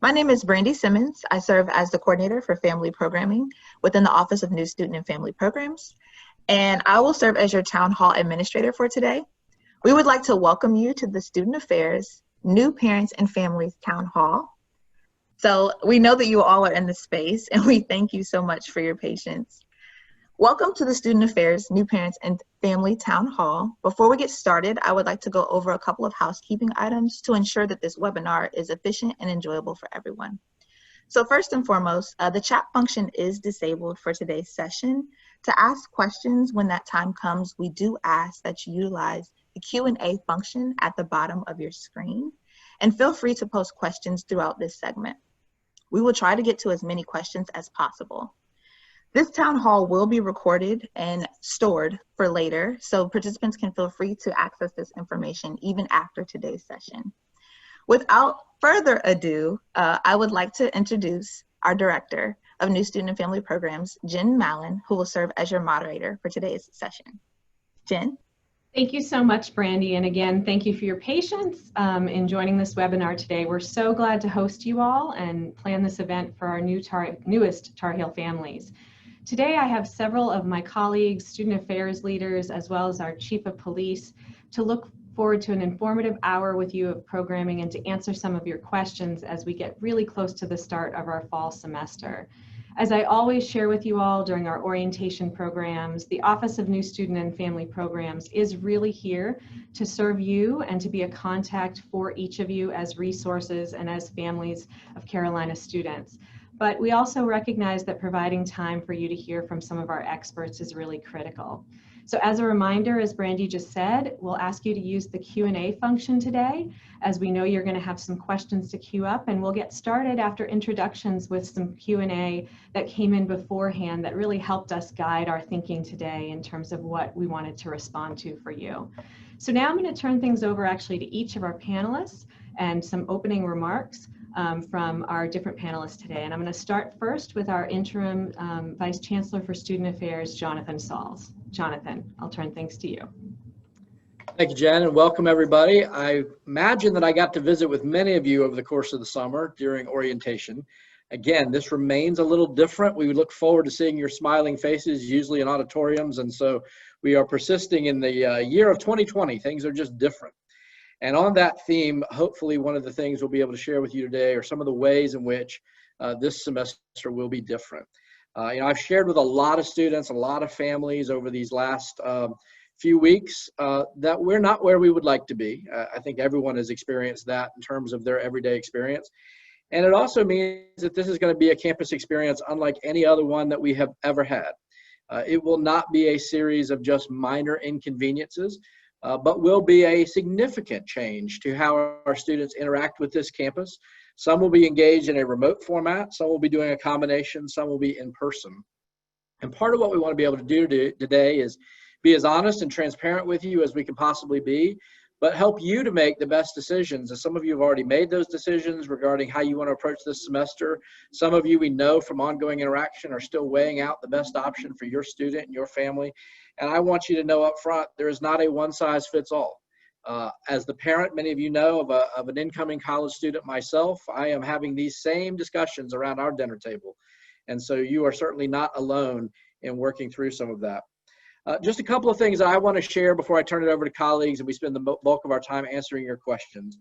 My name is Brandy Simmons. I serve as the coordinator for family programming within the Office of New Student and Family Programs, and I will serve as your town hall administrator for today. We would like to welcome you to the Student Affairs New Parents and Families Town Hall. So we know that you all are in this space, and we thank you so much for your patience. Welcome to the Student Affairs New Parents and Family Town Hall. Before we get started, I would like to go over a couple of housekeeping items to ensure that this webinar is efficient and enjoyable for everyone. So first and foremost, the chat function is disabled for today's session. To ask questions when that time comes, we do ask that you utilize the Q&A function at the bottom of your screen, and feel free to post questions throughout this segment. We will try to get to as many questions as possible. This town hall will be recorded and stored for later, so participants can feel free to access this information even after today's session. Without further ado, I would like to introduce our Director of New Student and Family Programs, Jen Mallon, who will serve as your moderator for today's session. Jen? Thank you so much, Brandy. And again, thank you for your patience in joining this webinar today. We're so glad to host you all and plan this event for our newest Tar Heel families. Today, I have several of my colleagues, student affairs leaders, as well as our chief of police to look forward to an informative hour with you of programming and to answer some of your questions as we get really close to the start of our fall semester. As I always share with you all during our orientation programs, the Office of New Student and Family Programs is really here to serve you and to be a contact for each of you as resources and as families of Carolina students. But we also recognize that providing time for you to hear from some of our experts is really critical. So as a reminder, as Brandy just said, we'll ask you to use the Q&A function today, as we know you're going to have some questions to queue up, and we'll get started after introductions with some Q&A that came in beforehand that really helped us guide our thinking today in terms of what we wanted to respond to for you. So now I'm going to turn things over actually to each of our panelists and some opening remarks from our different panelists today. And I'm going to start first with our interim Vice Chancellor for Student Affairs, Jonathan Sauls. Jonathan, I'll turn things to you. Thank you, Jen, and welcome everybody. I imagine that I got to visit with many of you over the course of the summer during orientation. Again, this remains a little different. We look forward to seeing your smiling faces, usually in auditoriums, and so we are persisting in the year of 2020. Things are just different. And on that theme, hopefully one of the things we'll be able to share with you today are some of the ways in which this semester will be different. I've shared with a lot of students, a lot of families over these last few weeks that we're not where we would like to be. I think everyone has experienced that in terms of their everyday experience. And it also means that this is going to be a campus experience unlike any other one that we have ever had. It will not be a series of just minor inconveniences, but will be a significant change to how our students interact with this campus. Some will be engaged in a remote format, some will be doing a combination, some will be in person. And part of what we want to be able to do today is be as honest and transparent with you as we can possibly be, but help you to make the best decisions. As some of you have already made those decisions regarding how you want to approach this semester. Some of you we know from ongoing interaction are still weighing out the best option for your student and your family. And I want you to know up front, there is not a one-size-fits-all. As the parent, many of you know, of an incoming college student myself, I am having these same discussions around our dinner table. And so you are certainly not alone in working through some of that. Just a couple of things that I want to share before I turn it over to colleagues and we spend the bulk of our time answering your questions.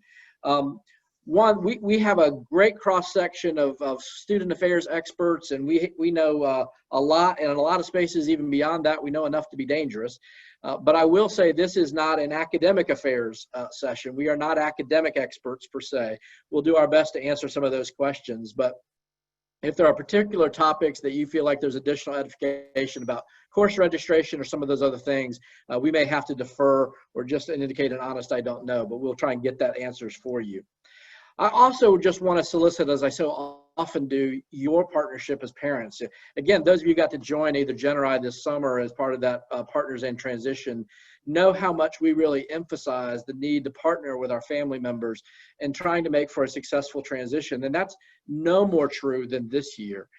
One, we have a great cross-section of student affairs experts, and we know a lot, and in a lot of spaces even beyond that, we know enough to be dangerous. But I will say this is not an academic affairs session. We are not academic experts per se. We'll do our best to answer some of those questions, but if there are particular topics that you feel like there's additional edification about course registration or some of those other things, we may have to defer or just indicate an honest I don't know, but we'll try and get that answers for you. I also just want to solicit, as I so often do, your partnership as parents. Again, those of you who got to join either Jen or I this summer as part of that Partners in Transition know how much we really emphasize the need to partner with our family members in trying to make for a successful transition. And that's no more true than this year.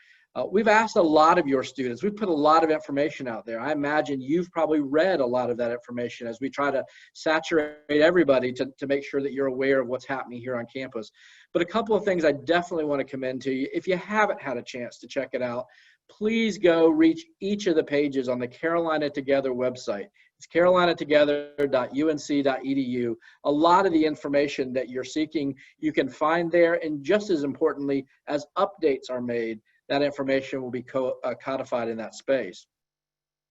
We've asked a lot of your students. We've put a lot of information out there. I imagine you've probably read a lot of that information as we try to saturate everybody to make sure that you're aware of what's happening here on campus. But a couple of things I definitely want to commend to you. If you haven't had a chance to check it out, please go reach each of the pages on the Carolina Together website. It's carolinatogether.unc.edu. A lot of the information that you're seeking, you can find there. And just as importantly, as updates are made, that information will be codified in that space.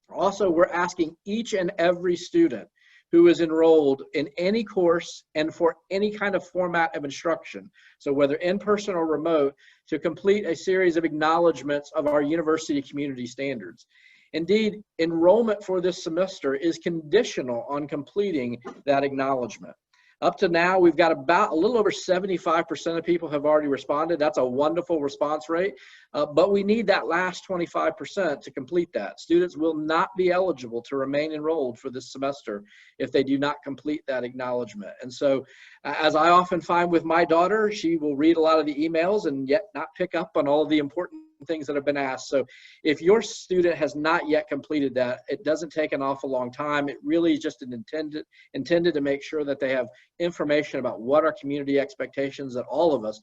Also, we're asking each and every student who is enrolled in any course and for any kind of format of instruction, so whether in person or remote, to complete a series of acknowledgments of our university community standards. Indeed, enrollment for this semester is conditional on completing that acknowledgement. Up to now, we've got about a little over 75% of people have already responded. That's a wonderful response rate, but we need that last 25% to complete that. Students will not be eligible to remain enrolled for this semester if they do not complete that acknowledgement. And so, as I often find with my daughter, she will read a lot of the emails and yet not pick up on all of the important things that have been asked. So if your student has not yet completed that, it doesn't take an awful long time. It really is just intended to make sure that they have information about what our community expectations that all of us,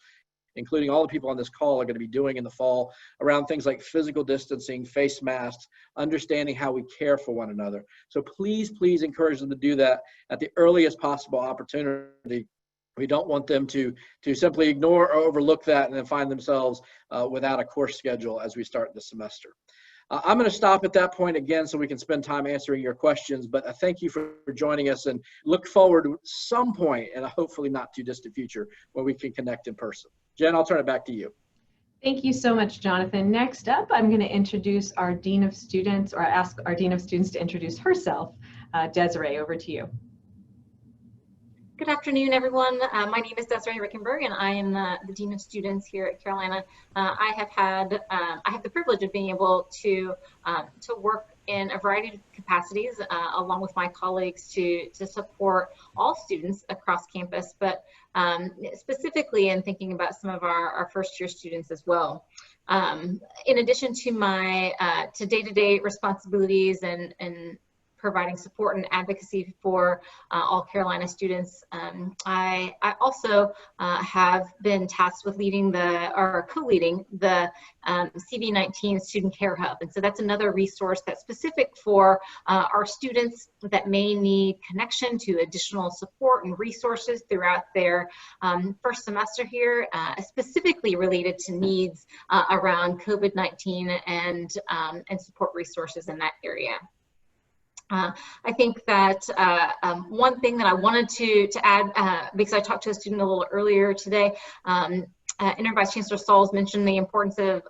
including all the people on this call, are going to be doing in the fall around things like physical distancing, face masks, understanding how we care for one another. So please, please encourage them to do that at the earliest possible opportunity. We don't want them to simply ignore or overlook that and then find themselves without a course schedule as we start the semester. I'm going to stop at that point again so we can spend time answering your questions, but I thank you for joining us and look forward to some point in a hopefully not too distant future where we can connect in person. Jen, I'll turn it back to you. Thank you so much, Jonathan. Next up, I'm going to introduce our Dean of Students, or ask our Dean of Students to introduce herself. Desiree, over to you. Good afternoon, everyone. My name is Desiree Rickenberg, and I am the Dean of Students here at Carolina. I have the privilege of being able to work in a variety of capacities, along with my colleagues, to support all students across campus, but specifically in thinking about some of our first-year students as well. In addition to my day-to-day responsibilities and providing support and advocacy for all Carolina students, I also have been tasked with co-leading the CV19 Student Care Hub. And so that's another resource that's specific for our students that may need connection to additional support and resources throughout their first semester here, specifically related to needs around COVID-19 and support resources in that area. I think that one thing that I wanted to add, because I talked to a student a little earlier today, Interim Vice Chancellor Sauls mentioned the importance of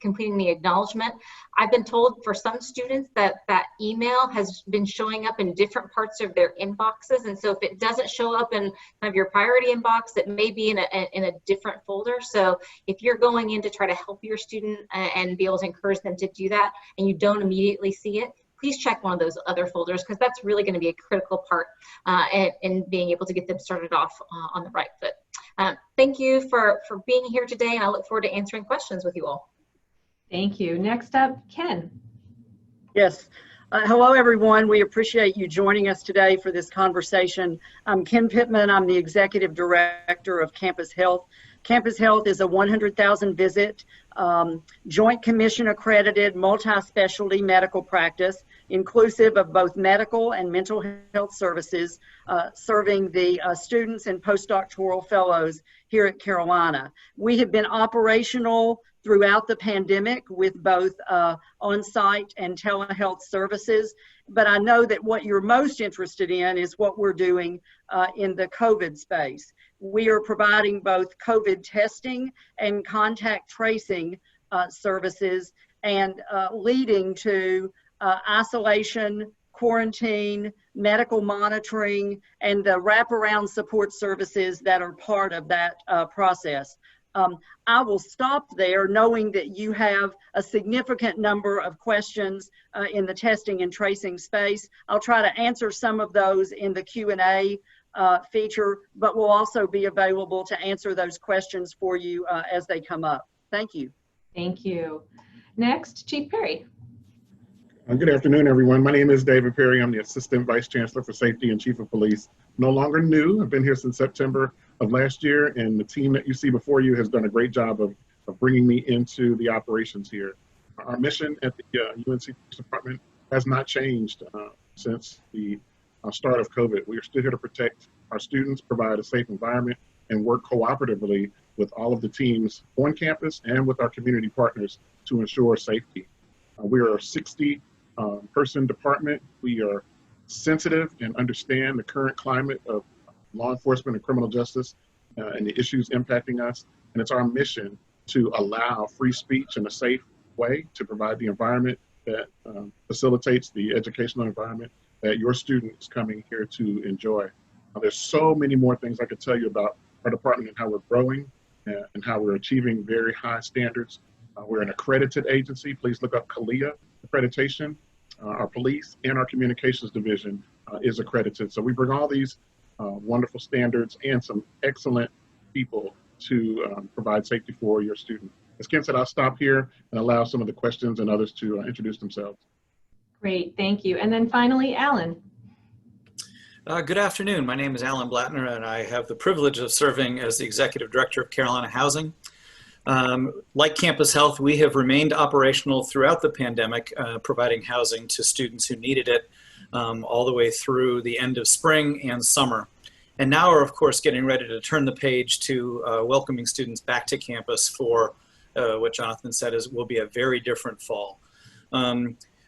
completing the acknowledgement. I've been told for some students that email has been showing up in different parts of their inboxes, and so if it doesn't show up in kind of your priority inbox, it may be in a different folder. So if you're going in to try to help your student and be able to encourage them to do that, and you don't immediately see it, please check one of those other folders, because that's really going to be a critical part in being able to get them started off on the right foot. Thank you for being here today, and I look forward to answering questions with you all. Thank you. Next up, Ken. Yes. Hello, everyone. We appreciate you joining us today for this conversation. I'm Ken Pittman. I'm the Executive Director of Campus Health. Campus Health is a 100,000 visit, Joint Commission accredited multi-specialty medical practice, inclusive of both medical and mental health services, serving the students and postdoctoral fellows here at Carolina. We have been operational throughout the pandemic with both on-site and telehealth services, but I know that what you're most interested in is what we're doing in the COVID space. We are providing both COVID testing and contact tracing services, and leading to isolation, quarantine, medical monitoring, and the wraparound support services that are part of that process. I will stop there, knowing that you have a significant number of questions in the testing and tracing space. I'll try to answer some of those in the Q&A feature, but we'll also be available to answer those questions for you as they come up. Thank you. Thank you. Next, Chief Perry. Good afternoon, everyone. My name is David Perry. I'm the Assistant Vice Chancellor for Safety and Chief of Police. No longer new. I've been here since September of last year, and the team that you see before you has done a great job of bringing me into the operations here. Our mission at the UNC Police Department has not changed since the start of COVID. We are still here to protect our students, provide a safe environment, and work cooperatively with all of the teams on campus and with our community partners to ensure safety. We are a 60-person department. We are sensitive and understand the current climate of law enforcement and criminal justice and the issues impacting us. And it's our mission to allow free speech in a safe way, to provide the environment that facilitates the educational environment that your students coming here to enjoy. There's so many more things I could tell you about our department and how we're growing and how we're achieving very high standards. We're an accredited agency. Please look up CALIA accreditation. Our police and our communications division is accredited. So we bring all these wonderful standards and some excellent people to provide safety for your students. As Ken said, I'll stop here and allow some of the questions and others to introduce themselves. Great, thank you. And then finally, Alan. Good afternoon. My name is Alan Blattner, and I have the privilege of serving as the Executive Director of Carolina Housing. Like Campus Health, we have remained operational throughout the pandemic, providing housing to students who needed it all the way through the end of spring and summer. And now we're, of course, getting ready to turn the page to welcoming students back to campus for what Jonathan said will be a very different fall.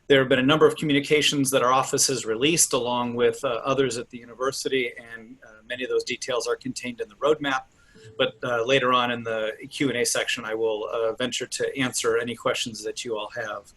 There have been a number of communications that our office has released along with others at the university, and many of those details are contained in the roadmap. But later on in the Q&A section, I will venture to answer any questions that you all have.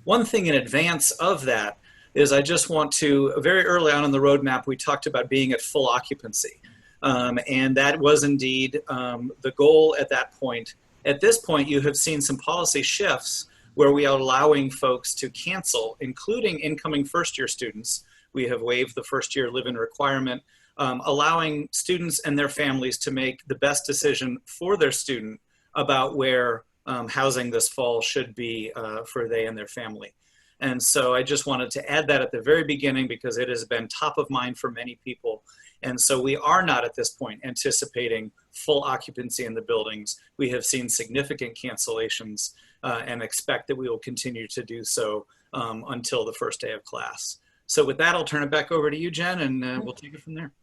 One thing in advance of that is I just want to, very early on in the roadmap, we talked about being at full occupancy. And that was indeed the goal at that point. At this point, you have seen some policy shifts where we are allowing folks to cancel, including incoming first-year students. We have waived the first-year live-in requirement, allowing students and their families to make the best decision for their student about where housing this fall should be for they and their family. And so I just wanted to add that at the very beginning because it has been top of mind for many people. And so we are not at this point anticipating full occupancy in the buildings. We have seen significant cancellations and expect that we will continue to do so until the first day of class. So with that, I'll turn it back over to you, Jen, and we'll take it from there.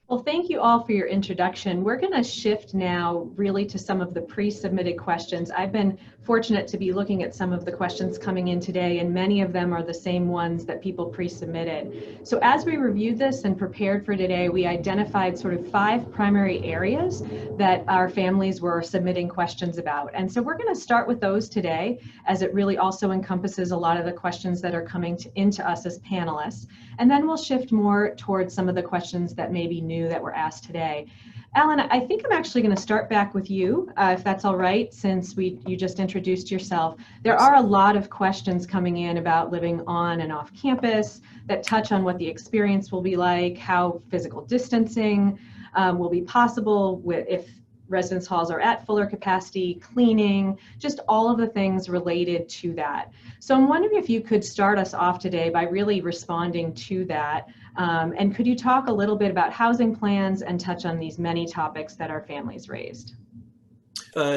Well, thank you all for your introduction. We're going to shift now really to some of the pre-submitted questions. I've been fortunate to be looking at some of the questions coming in today, and many of them are the same ones that people pre-submitted. So as we reviewed this and prepared for today, we identified sort of 5 primary areas that our families were submitting questions about. And so we're going to start with those today, as it really also encompasses a lot of the questions that are coming into us as panelists. And then we'll shift more towards some of the questions that may be new that were asked today. Alan, I think I'm actually going to start back with you, if that's all right, since you just introduced yourself. There are a lot of questions coming in about living on and off campus that touch on what the experience will be like, how physical distancing will be possible if residence halls are at fuller capacity, cleaning, just all of the things related to that. So I'm wondering if you could start us off today by really responding to that. And could you talk a little bit about housing plans and touch on these many topics that our families raised?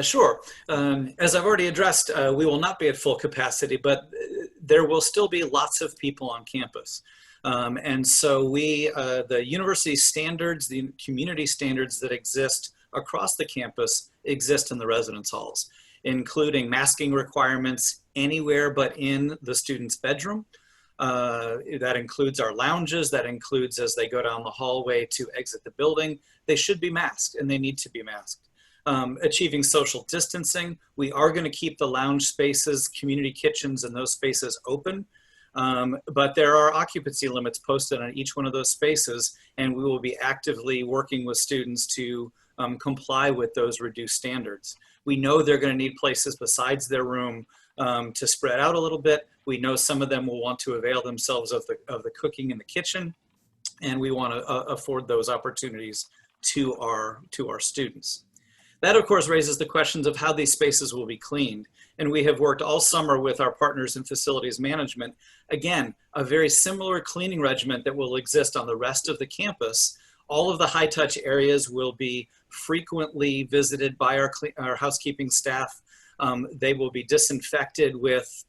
Sure. As I've already addressed, we will not be at full capacity, but there will still be lots of people on campus. And so the university standards, the community standards that exist across the campus exist in the residence halls, including masking requirements anywhere but in the student's bedroom. That includes our lounges, that includes as they go down the hallway to exit the building, they should be masked and they need to be masked. Achieving social distancing, we are going to keep the lounge spaces, community kitchens, and those spaces open. But there are occupancy limits posted on each one of those spaces, and we will be actively working with students to comply with those reduced standards. We know they're going to need places besides their room to spread out a little bit. We know some of them will want to avail themselves of the cooking in the kitchen, and we want to afford those opportunities to our students. That, of course, raises the questions of how these spaces will be cleaned. And we have worked all summer with our partners in facilities management. Again, a very similar cleaning regimen that will exist on the rest of the campus. All of the high-touch areas will be frequently visited by our housekeeping staff. They will be disinfected with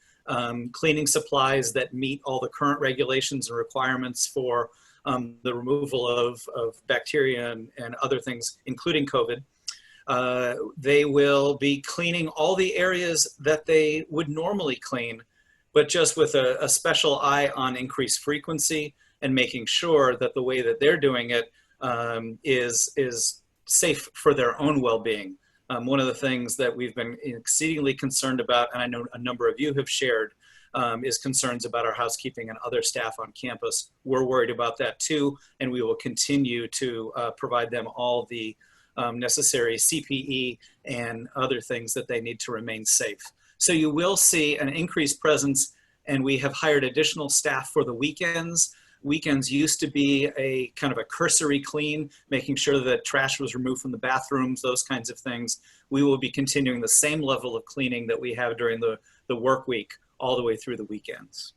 cleaning supplies that meet all the current regulations and requirements for the removal of bacteria and other things, including COVID. They will be cleaning all the areas that they would normally clean, but just with a special eye on increased frequency and making sure that the way that they're doing it is safe for their own well-being. One of the things that we've been exceedingly concerned about, and I know a number of you have shared, is concerns about our housekeeping and other staff on campus. We're worried about that too, and we will continue to provide them all the necessary CPE and other things that they need to remain safe. So you will see an increased presence, and we have hired additional staff for the weekends. Weekends used to be a kind of a cursory clean, making sure that trash was removed from the bathrooms, those kinds of things. We will be continuing the same level of cleaning that we have during the work week all the way through the weekends.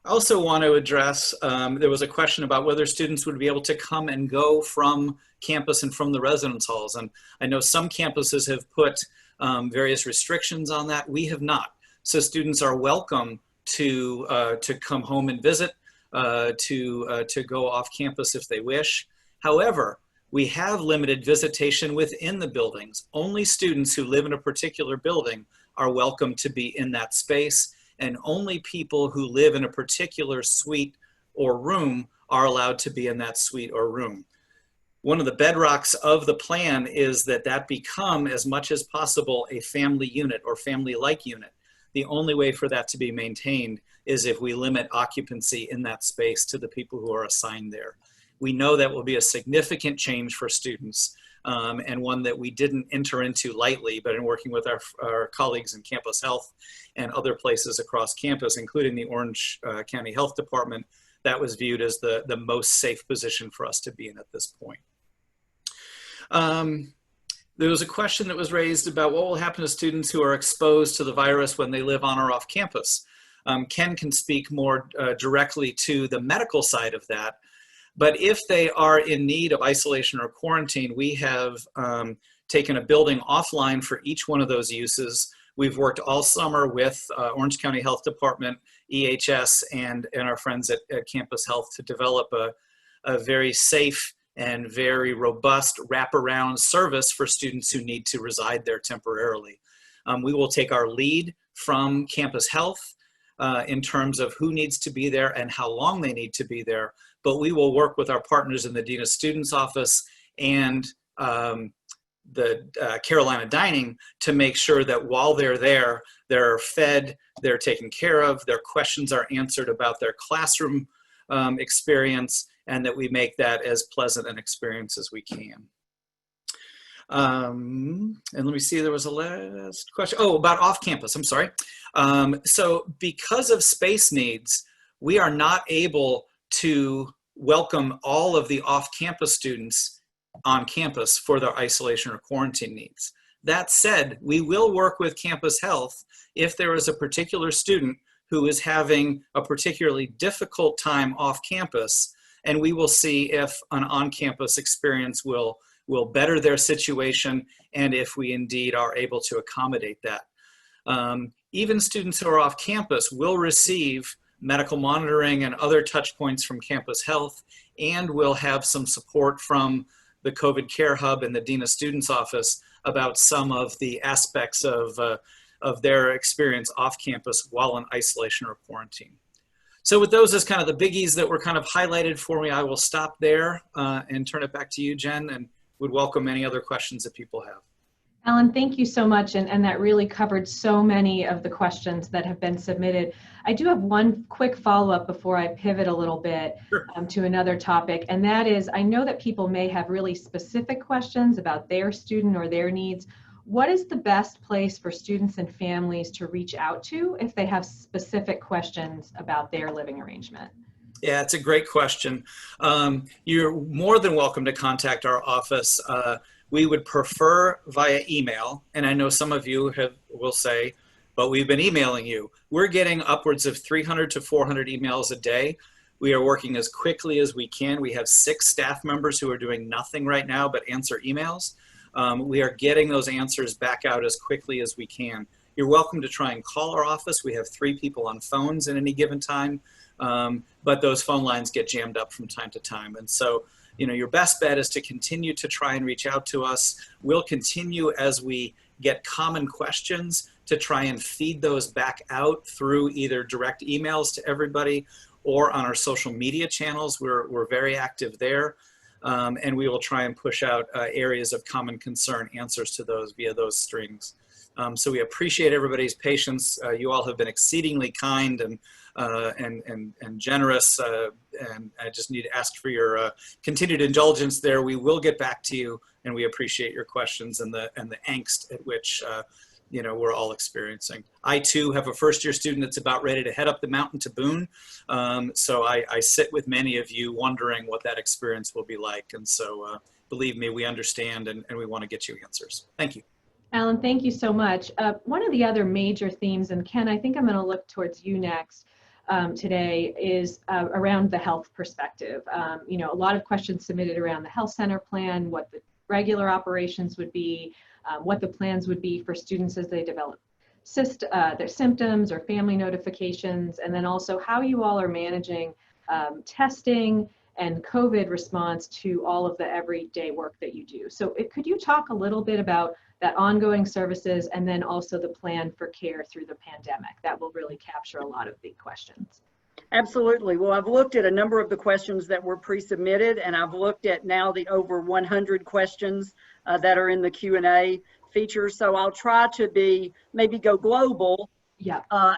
I also want to address, there was a question about whether students would be able to come and go from campus and from the residence halls. And I know some campuses have put various restrictions on that. We have not. So students are welcome to come home and visit, to go off campus if they wish. However, we have limited visitation within the buildings. Only students who live in a particular building are welcome to be in that space, and only people who live in a particular suite or room are allowed to be in that suite or room. One of the bedrocks of the plan is that that become, as much as possible, a family unit or family-like unit. The only way for that to be maintained is if we limit occupancy in that space to the people who are assigned there. We know that will be a significant change for students, and one that we didn't enter into lightly, but in working with our colleagues in Campus Health and other places across campus, including the Orange County Health Department, that was viewed as the most safe position for us to be in at this point. There was a question that was raised about what will happen to students who are exposed to the virus when they live on or off campus. Ken can speak more directly to the medical side of that, but if they are in need of isolation or quarantine, we have taken a building offline for each one of those uses. We've worked all summer with Orange County Health Department, EHS, and our friends at Campus Health to develop a very safe and very robust wraparound service for students who need to reside there temporarily. We will take our lead from Campus Health in terms of who needs to be there and how long they need to be there, but we will work with our partners in the Dean of Students Office and the Carolina Dining to make sure that while they're there, they're fed, they're taken care of, their questions are answered about their classroom experience, and that we make that as pleasant an experience as we can. And let me see, there was a last question. Oh, about off campus, I'm sorry. So because of space needs, we are not able to welcome all of the off-campus students on campus for their isolation or quarantine needs. That said, we will work with Campus Health if there is a particular student who is having a particularly difficult time off campus, and we will see if an on-campus experience will better their situation and if we indeed are able to accommodate that. Even students who are off campus will receive medical monitoring and other touch points from Campus Health, and will have some support from the COVID Care Hub and the Dean of Students Office about some of the aspects of their experience off campus while in isolation or quarantine. So with those as kind of the biggies that were kind of highlighted for me, I will stop there and turn it back to you, Jen, and would welcome any other questions that people have. Alan, thank you so much, and that really covered so many of the questions that have been submitted. I do have one quick follow-up before I pivot a little bit to another topic, and that is, I know that people may have really specific questions about their student or their needs. What is the best place for students and families to reach out to if they have specific questions about their living arrangement? Yeah, it's a great question. You're more than welcome to contact our office. We would prefer via email, and I know some of you will say, but we've been emailing you. We're getting upwards of 300 to 400 emails a day. We are working as quickly as we can. We have 6 staff members who are doing nothing right now but answer emails. We are getting those answers back out as quickly as we can. You're welcome to try and call our office. We have 3 people on phones at any given time, but those phone lines get jammed up from time to time. And so, you know, your best bet is to continue to try and reach out to us. We'll continue as we get common questions to try and feed those back out through either direct emails to everybody or on our social media channels. We're very active there. And we will try and push out areas of common concern, answers to those via those strings. So we appreciate everybody's patience. You all have been exceedingly kind and generous, and I just need to ask for your continued indulgence there. We will get back to you, and we appreciate your questions and the angst at which you know, we're all experiencing. I too have a first-year student that's about ready to head up the mountain to Boone. So I sit with many of you wondering what that experience will be like. And so believe me, we understand, and we want to get you answers. Thank you. Alan, thank you so much. One of the other major themes, and Ken, I think I'm going to look towards you next today, is around the health perspective. You know, a lot of questions submitted around the health center plan, what the regular operations would be, what the plans would be for students as they develop their symptoms or family notifications, and then also how you all are managing testing and COVID response to all of the everyday work that you do. So could you talk a little bit about that ongoing services and then also the plan for care through the pandemic? That will really capture a lot of big questions. Absolutely. Well, I've looked at a number of the questions that were pre-submitted, and I've looked at now the over 100 questions that are in the Q&A feature. So I'll try to maybe go global,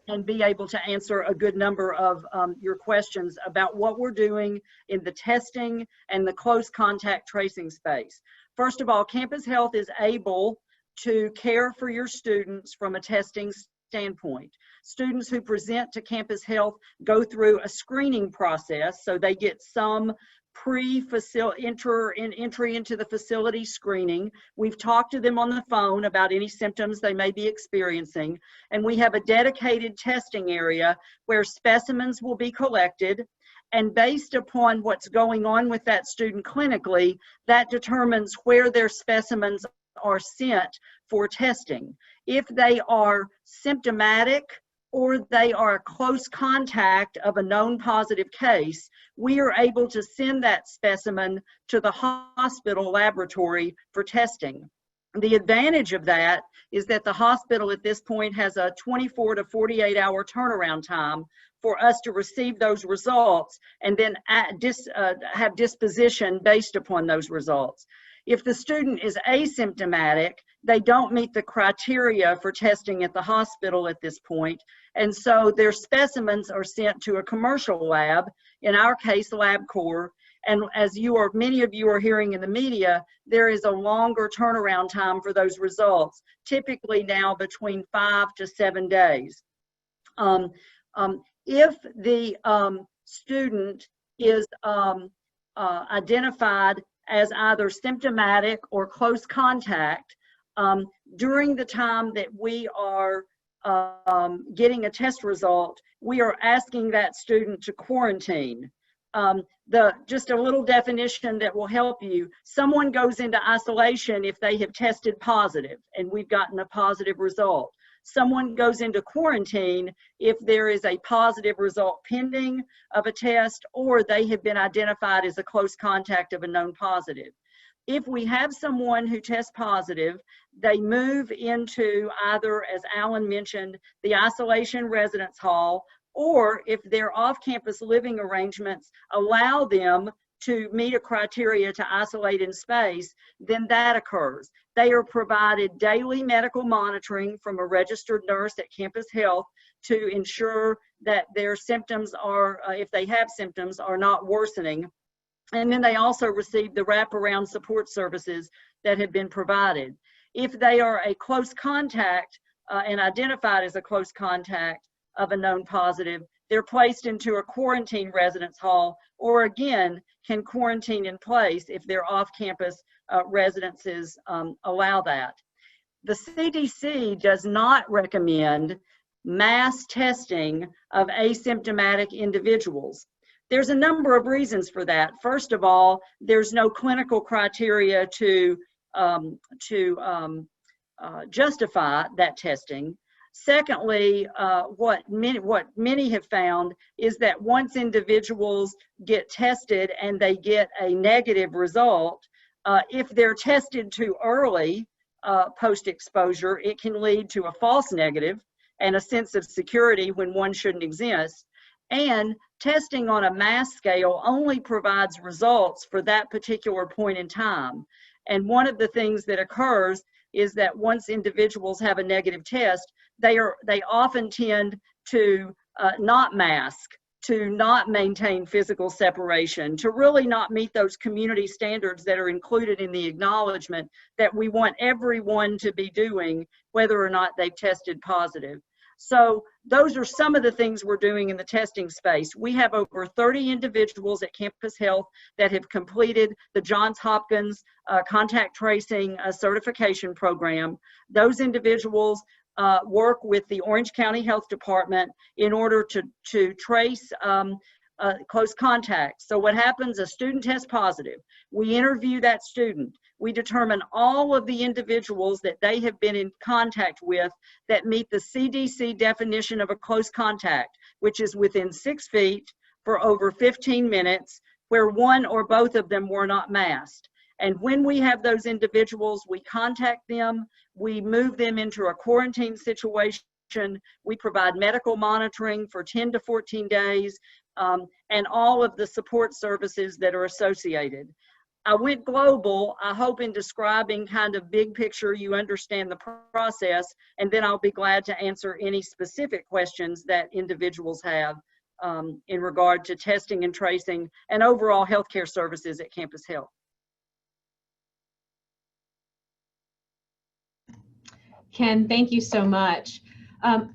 and be able to answer a good number of your questions about what we're doing in the testing and the close contact tracing space. First of all, Campus Health is able to care for your students from a testing standpoint. Students who present to Campus Health go through a screening process, so they get some entry into the facility screening. We've talked to them on the phone about any symptoms they may be experiencing, and we have a dedicated testing area where specimens will be collected, and based upon what's going on with that student clinically, that determines where their specimens are sent for testing. If they are symptomatic or they are a close contact of a known positive case, we are able to send that specimen to the hospital laboratory for testing. The advantage of that is that the hospital at this point has a 24 to 48 hour turnaround time for us to receive those results and then have disposition based upon those results. If the student is asymptomatic, they don't meet the criteria for testing at the hospital at this point, and so their specimens are sent to a commercial lab, in our case LabCorp, and as many of you are hearing in the media, there is a longer turnaround time for those results, typically now between 5 to 7 days. If the student is identified as either symptomatic or close contact, during the time that we are getting a test result, we are asking that student to quarantine. Just a little definition that will help you. Someone goes into isolation if they have tested positive and we've gotten a positive result. Someone goes into quarantine if there is a positive result pending of a test or they have been identified as a close contact of a known positive. If we have someone who tests positive, they move into either, as Alan mentioned, the isolation residence hall, or if their off-campus living arrangements allow them to meet a criteria to isolate in space, then that occurs. They are provided daily medical monitoring from a registered nurse at Campus Health to ensure that their symptoms are, if they have symptoms, are not worsening. And then they also receive the wraparound support services that have been provided. If they are a close contact and identified as a close contact of a known positive, they're placed into a quarantine residence hall, or again, can quarantine in place if their off-campus residences allow that. The CDC does not recommend mass testing of asymptomatic individuals. There's a number of reasons for that. First of all, there's no clinical criteria to justify that testing. Secondly, what many have found is that once individuals get tested and they get a negative result, if they're tested too early post-exposure, it can lead to a false negative and a sense of security when one shouldn't exist. And testing on a mass scale only provides results for that particular point in time. And one of the things that occurs is that once individuals have a negative test, they often tend to not mask, to not maintain physical separation, to really not meet those community standards that are included in the acknowledgement that we want everyone to be doing, whether or not they've tested positive. So those are some of the things we're doing in the testing space. We have over 30 individuals at Campus Health that have completed the Johns Hopkins contact tracing certification program. Those individuals work with the Orange County Health Department in order to trace close contacts. So what happens, a student tests positive. We interview that student. We determine all of the individuals that they have been in contact with that meet the CDC definition of a close contact, which is within 6 feet for over 15 minutes, where one or both of them were not masked. And when we have those individuals, we contact them, we move them into a quarantine situation, we provide medical monitoring for 10 to 14 days, and all of the support services that are associated. I went global. I hope in describing kind of big picture you understand the process, and then I'll be glad to answer any specific questions that individuals have in regard to testing and tracing and overall healthcare services at Campus Health. Ken, thank you so much.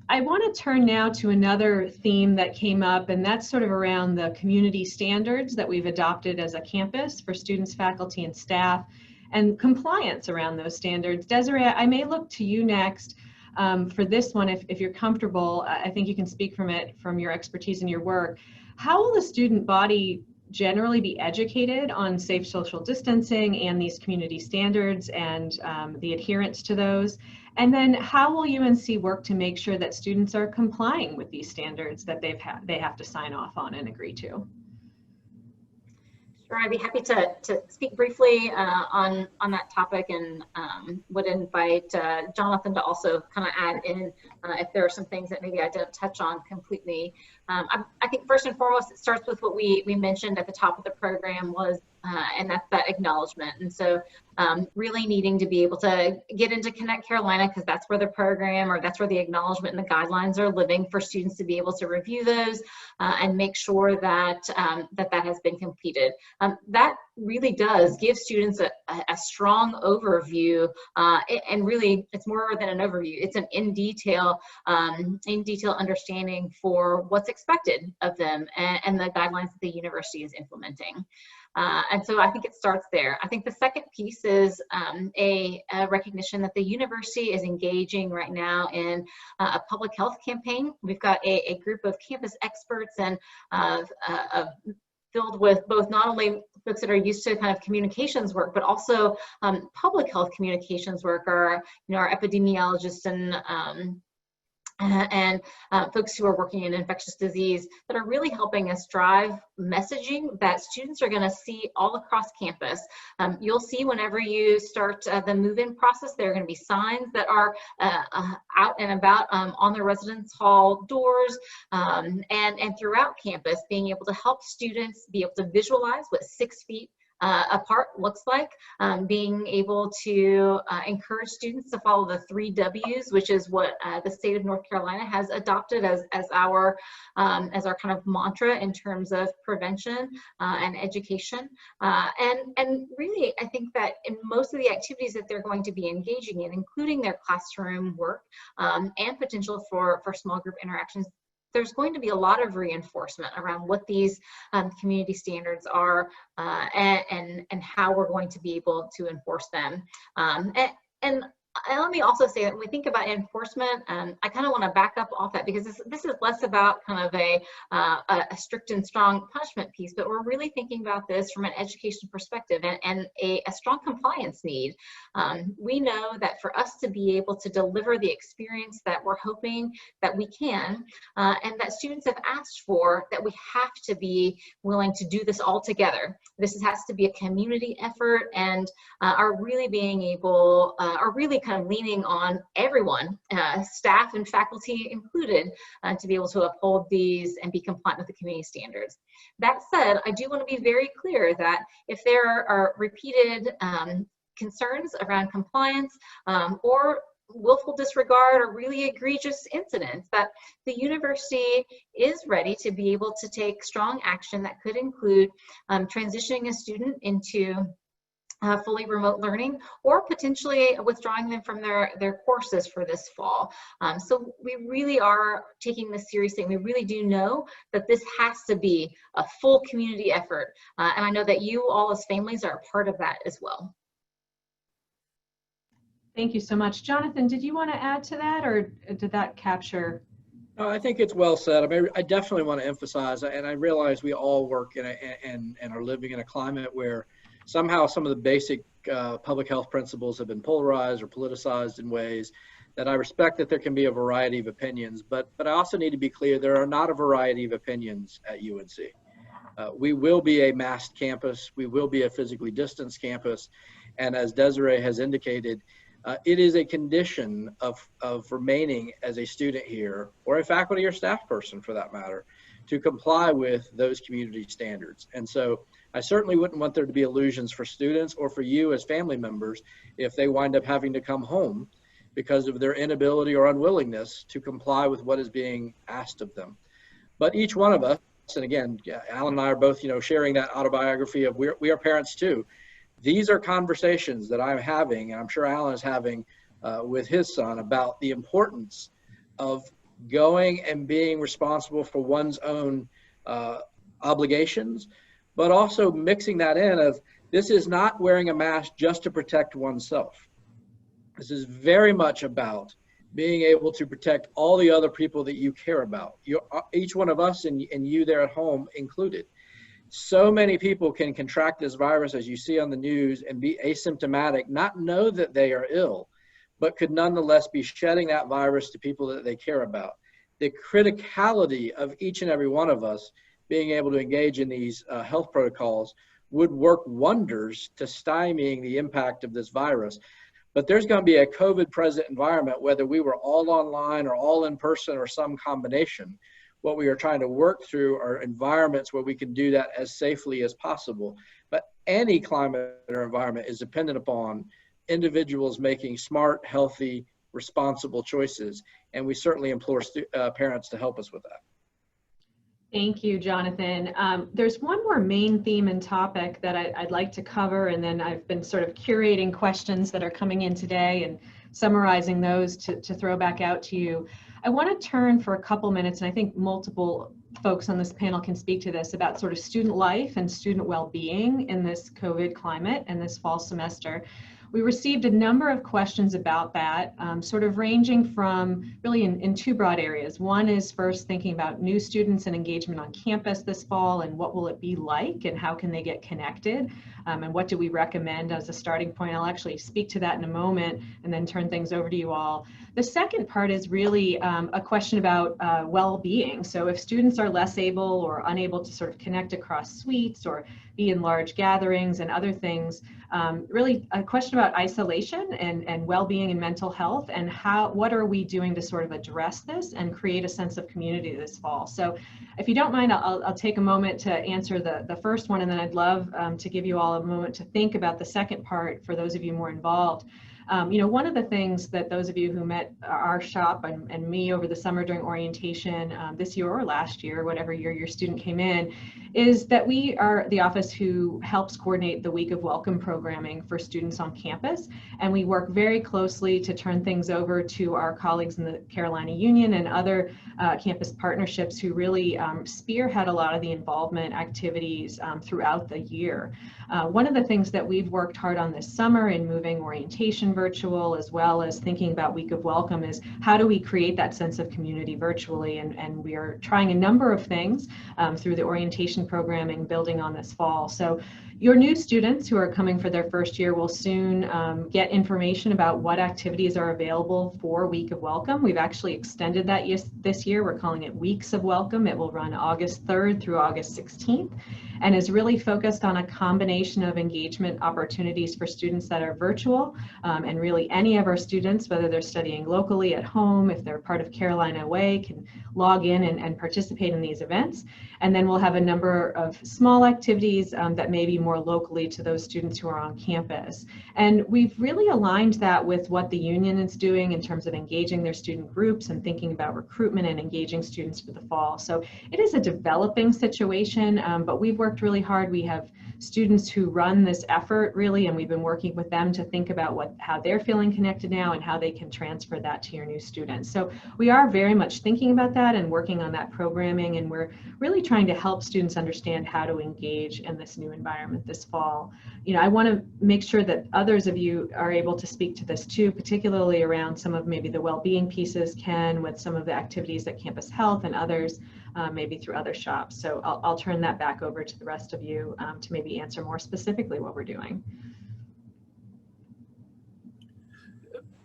I want to turn now to another theme that came up, and that's sort of around the community standards that we've adopted as a campus for students, faculty, and staff, and compliance around those standards. Desiree, I may look to you next for this one if you're comfortable. I think you can speak from your expertise in your work. How will the student body generally be educated on safe social distancing and these community standards and the adherence to those? And then how will UNC work to make sure that students are complying with these standards that they have to sign off on and agree to? Sure, I'd be happy to speak briefly on that topic, and would invite Jonathan to also kind of add in if there are some things that maybe I didn't touch on completely. I think first and foremost, it starts with what we mentioned at the top of the program was, and that's that acknowledgement. And so really needing to be able to get into Connect Carolina, because that's where the program, or that's where the acknowledgement and the guidelines are living, for students to be able to review those and make sure that that has been completed. That really does give students a strong overview, and really it's more than an overview, it's an in detail understanding for what's expected of them and the guidelines that the university is implementing. And so I think it starts there. I think the second piece is a recognition that the university is engaging right now in a public health campaign. We've got a group of campus experts and filled with both not only folks that are used to kind of communications work, but also public health communications work, our epidemiologists and folks who are working in infectious disease, that are really helping us drive messaging that students are going to see all across campus. You'll see whenever you start the move-in process, there are going to be signs that are out and about on the residence hall doors and throughout campus, being able to help students be able to visualize what 6 feet apart looks like, being able to encourage students to follow the 3 W's, which is what the state of North Carolina has adopted as our kind of mantra in terms of prevention and education. And really, I think that in most of the activities that they're going to be engaging in, including their classroom work and potential for small group interactions, there's going to be a lot of reinforcement around what these community standards are and how we're going to be able to enforce them. And let me also say that when we think about enforcement, I kind of want to back up off that, because this is less about kind of a strict and strong punishment piece, but we're really thinking about this from an education perspective and a strong compliance need. We know that for us to be able to deliver the experience that we're hoping that we can, and that students have asked for, that we have to be willing to do this all together. This has to be a community effort, and are really being able, are really kind of leaning on everyone, staff and faculty included, to be able to uphold these and be compliant with the community standards. That said, I do want to be very clear that if there are repeated concerns around compliance or willful disregard or really egregious incidents, that the university is ready to be able to take strong action that could include transitioning a student into fully remote learning, or potentially withdrawing them from their courses for this fall. So we really are taking this seriously, and we really do know that this has to be a full community effort. And I know that you all as families are a part of that as well. Thank you so much. Jonathan, did you want to add to that, or did that capture? No, I think it's well said. I mean, I definitely want to emphasize, and I realize we all work in and are living in a climate where somehow some of the basic public health principles have been polarized or politicized in ways that I respect that there can be a variety of opinions, but I also need to be clear, there are not a variety of opinions at UNC. We will be a masked campus. We will be a physically distanced campus. And as Desiree has indicated, it is a condition of remaining as a student here, or a faculty or staff person for that matter, to comply with those community standards. And so I certainly wouldn't want there to be illusions for students or for you as family members if they wind up having to come home because of their inability or unwillingness to comply with what is being asked of them. But each one of us, and again, Alan and I are both, sharing that autobiography of we are parents too. These are conversations that I'm having, and I'm sure Alan is having with his son, about the importance of going and being responsible for one's own obligations, but also mixing that in of, this is not wearing a mask just to protect oneself. This is very much about being able to protect all the other people that you care about. Each one of us, and you there at home included. So many people can contract this virus, as you see on the news, and be asymptomatic, not know that they are ill, but could nonetheless be shedding that virus to people that they care about. The criticality of each and every one of us being able to engage in these health protocols would work wonders to stymieing the impact of this virus. But there's going to be a COVID present environment, whether we were all online or all in person or some combination. What we are trying to work through are environments where we can do that as safely as possible. But any climate or environment is dependent upon individuals making smart, healthy, responsible choices. And we certainly implore parents to help us with that. Thank you, Jonathan. There's one more main theme and topic that I'd like to cover, and then I've been sort of curating questions that are coming in today and summarizing those to throw back out to you. I want to turn for a couple minutes, and I think multiple folks on this panel can speak to this, about sort of student life and student well-being in this COVID climate and this fall semester. We received a number of questions about that, sort of ranging from really in two broad areas. One is first thinking about new students and engagement on campus this fall, and what will it be like, and how can they get connected, and what do we recommend as a starting point. I'll actually speak to that in a moment and then turn things over to you all. The second part is really a question about well-being. So if students are less able or unable to sort of connect across suites or be in large gatherings and other things, really a question about isolation and well-being and mental health, and what are we doing to sort of address this and create a sense of community this fall. So if you don't mind, I'll take a moment to answer the first one, and then I'd love to give you all a moment to think about the second part for those of you more involved. One of the things that those of you who met our shop and me over the summer during orientation this year or last year, whatever year your student came in, is that we are the office who helps coordinate the Week of Welcome programming for students on campus. And we work very closely to turn things over to our colleagues in the Carolina Union and other campus partnerships who really spearhead a lot of the involvement activities throughout the year. One of the things that we've worked hard on this summer in moving orientation virtual, as well as thinking about Week of Welcome, is how do we create that sense of community virtually? And we are trying a number of things through the orientation programming building on this fall. So your new students who are coming for their first year will soon get information about what activities are available for Week of Welcome. We've actually extended that this year. We're calling it Weeks of Welcome. It will run August 3rd through August 16th and is really focused on a combination of engagement opportunities for students that are virtual and really any of our students, whether they're studying locally at home, if they're part of Carolina Way, can log in and participate in these events. And then we'll have a number of small activities that may be more locally to those students who are on campus. And we've really aligned that with what the union is doing in terms of engaging their student groups and thinking about recruitment and engaging students for the fall. So it is a developing situation, but we've worked really hard. We have students who run this effort really, and we've been working with them to think about how they're feeling connected now and how they can transfer that to your new students. So we are very much thinking about that and working on that programming, and we're really trying to help students understand how to engage in this new environment this fall. I want to make sure that others of you are able to speak to this too, particularly around some of maybe the well-being pieces, Ken, with some of the activities at Campus Health and others, maybe through other shops. So I'll turn that back over to the rest of you to maybe answer more specifically what we're doing.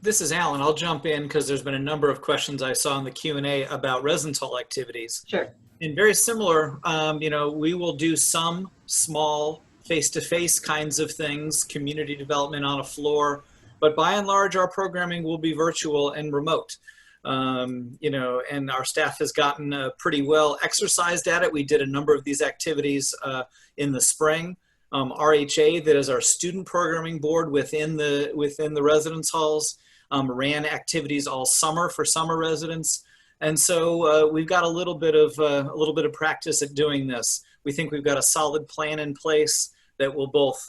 This is Alan. I'll jump in because there's been a number of questions I saw in the Q&A about residence hall activities. Sure. And very similar, we will do some small face-to-face kinds of things, community development on a floor, but by and large, our programming will be virtual and remote. And our staff has gotten pretty well exercised at it. We did a number of these activities in the spring. RHA, that is our student programming board within the residence halls, ran activities all summer for summer residents. And so we've got a little bit of practice at doing this. We think we've got a solid plan in place that will both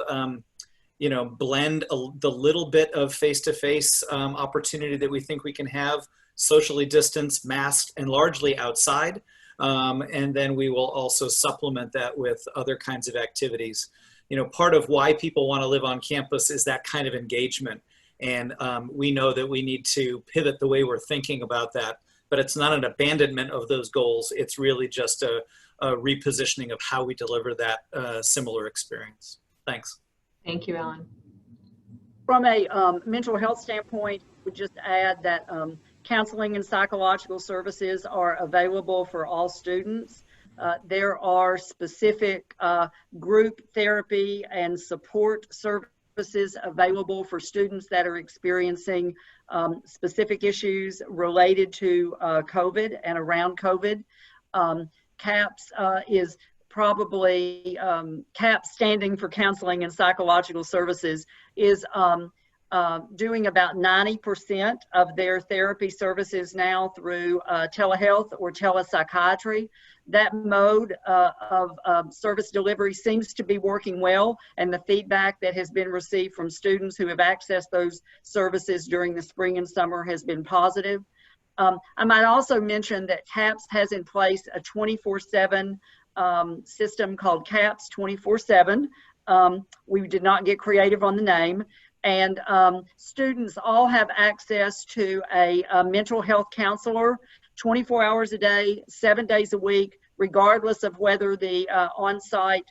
blend the little bit of face-to-face opportunity that we think we can have, socially distanced, masked, and largely outside. And then we will also supplement that with other kinds of activities. Part of why people want to live on campus is that kind of engagement. And we know that we need to pivot the way we're thinking about that. But it's not an abandonment of those goals. It's really just a repositioning of how we deliver that similar experience. Thanks. Thank you, Alan. From a mental health standpoint, we just add that counseling and psychological services are available for all students. There are specific group therapy and support services available for students that are experiencing specific issues related to COVID and around COVID. CAPS is probably, CAPS standing for Counseling and Psychological Services, is doing about 90% of their therapy services now through telehealth or telepsychiatry. That mode of service delivery seems to be working well, and the feedback that has been received from students who have accessed those services during the spring and summer has been positive. I might also mention that CAPS has in place a 24/7 system called CAPS 24/7. We did not get creative on the name. And students all have access to a mental health counselor 24 hours a day, 7 days a week, regardless of whether the on-site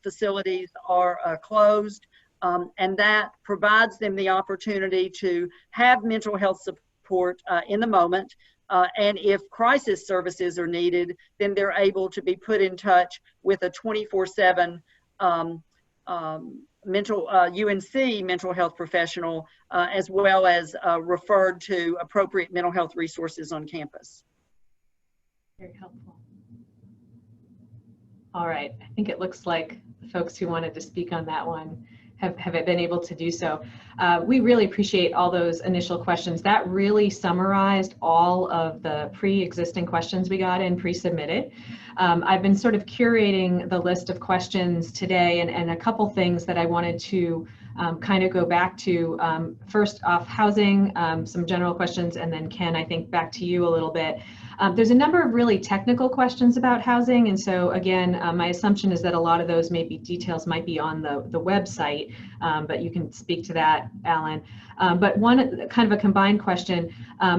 facilities are closed. And that provides them the opportunity to have mental health support in the moment. And if crisis services are needed, then they're able to be put in touch with a 24/7 UNC mental health professional, as well as referred to appropriate mental health resources on campus. Very helpful. All right, I think it looks like the folks who wanted to speak on that one have been able to do so. We really appreciate all those initial questions. That really summarized all of the pre-existing questions we got in pre-submitted. I've been sort of curating the list of questions today, and a couple things that I wanted to kind of go back to. First off, housing, some general questions, and then Ken, I think back to you a little bit. There's a number of really technical questions about housing, and so again, my assumption is that a lot of those details might be on the website, but you can speak to that, Alan. But one kind of a combined question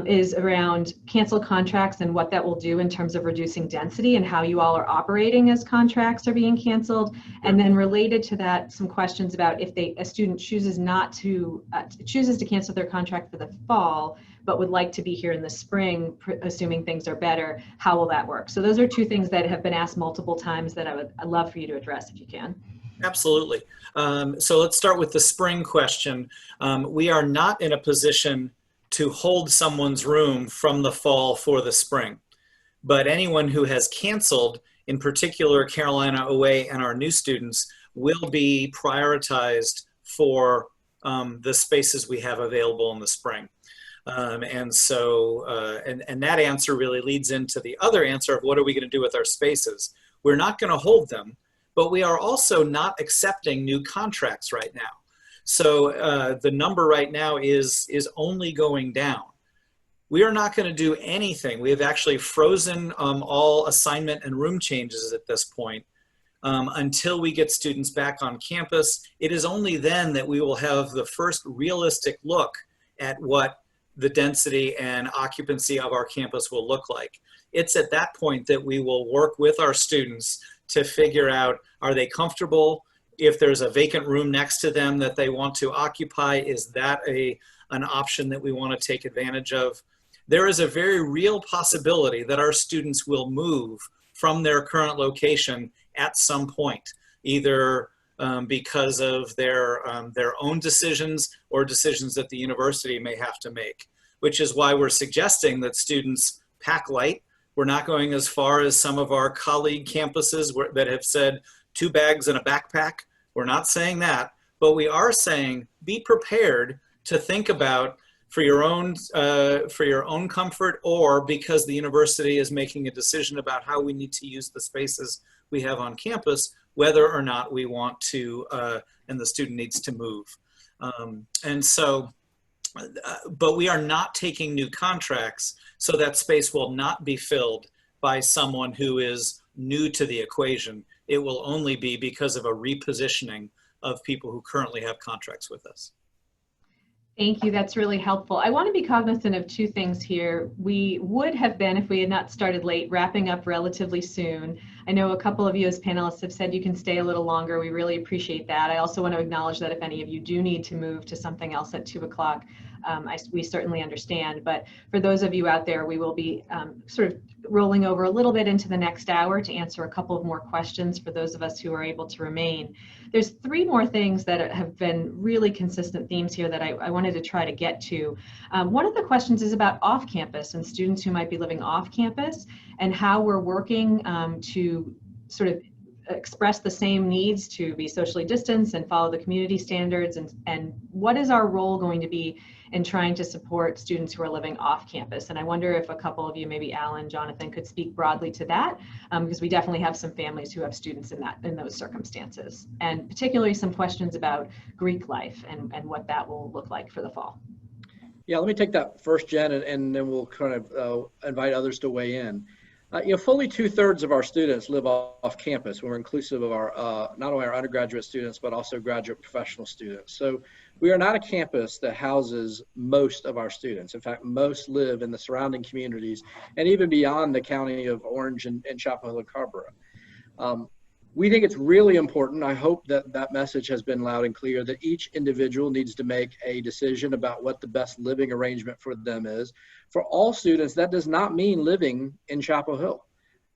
is around canceled contracts and what that will do in terms of reducing density and how you all are operating as contracts are being canceled. And then related to that, some questions about if a student chooses to cancel their contract for the fall, but would like to be here in the spring, assuming things are better, how will that work? So those are two things that have been asked multiple times that I'd love for you to address if you can. Absolutely. So let's start with the spring question. We are not in a position to hold someone's room from the fall for the spring, but anyone who has canceled, in particular Carolina OA and our new students, will be prioritized for the spaces we have available in the spring. And that answer really leads into the other answer of what are we going to do with our spaces? We're not going to hold them, but we are also not accepting new contracts right now. So the number right now is only going down. We are not going to do anything. We have actually frozen all assignment and room changes at this point until we get students back on campus. It is only then that we will have the first realistic look at what the density and occupancy of our campus will look like. It's at that point that we will work with our students to figure out, are they comfortable? If there's a vacant room next to them that they want to occupy, is that an option that we want to take advantage of? There is a very real possibility that our students will move from their current location at some point, either because of their own decisions or decisions that the university may have to make, which is why we're suggesting that students pack light. We're not going as far as some of our colleague campuses that have said 2 bags and a backpack. We're not saying that, but we are saying be prepared to think about for your own comfort, or because the university is making a decision about how we need to use the spaces we have on campus, whether or not we want to, and the student needs to move. But we are not taking new contracts, so that space will not be filled by someone who is new to the equation. It will only be because of a repositioning of people who currently have contracts with us. Thank you. That's really helpful. I want to be cognizant of two things here. We would have been, if we had not started late, wrapping up relatively soon. I know a couple of you as panelists have said you can stay a little longer. We really appreciate that. I also want to acknowledge that if any of you do need to move to something else at 2 o'clock, we certainly understand. But for those of you out there, we will be sort of rolling over a little bit into the next hour to answer a couple of more questions for those of us who are able to remain. There's 3 more things that have been really consistent themes here that I wanted to try to get to. One of the questions is about off-campus and students who might be living off-campus and how we're working to sort of express the same needs to be socially distanced and follow the community standards, and what is our role going to be in trying to support students who are living off campus. And I wonder if a couple of you, maybe Alan, Jonathan, could speak broadly to that, because we definitely have some families who have students in those circumstances, and particularly some questions about Greek life and what that will look like for the fall. Yeah, let me take that first, Jen, and then we'll kind of invite others to weigh in. Fully 2/3 of our students live off campus. We're inclusive of our not only our undergraduate students, but also graduate professional students. So we are not a campus that houses most of our students. In fact, most live in the surrounding communities and even beyond the county of Orange and Chapel Hill and Carrboro. We think it's really important. I hope that that message has been loud and clear, that each individual needs to make a decision about what the best living arrangement for them is. For all students, that does not mean living in Chapel Hill.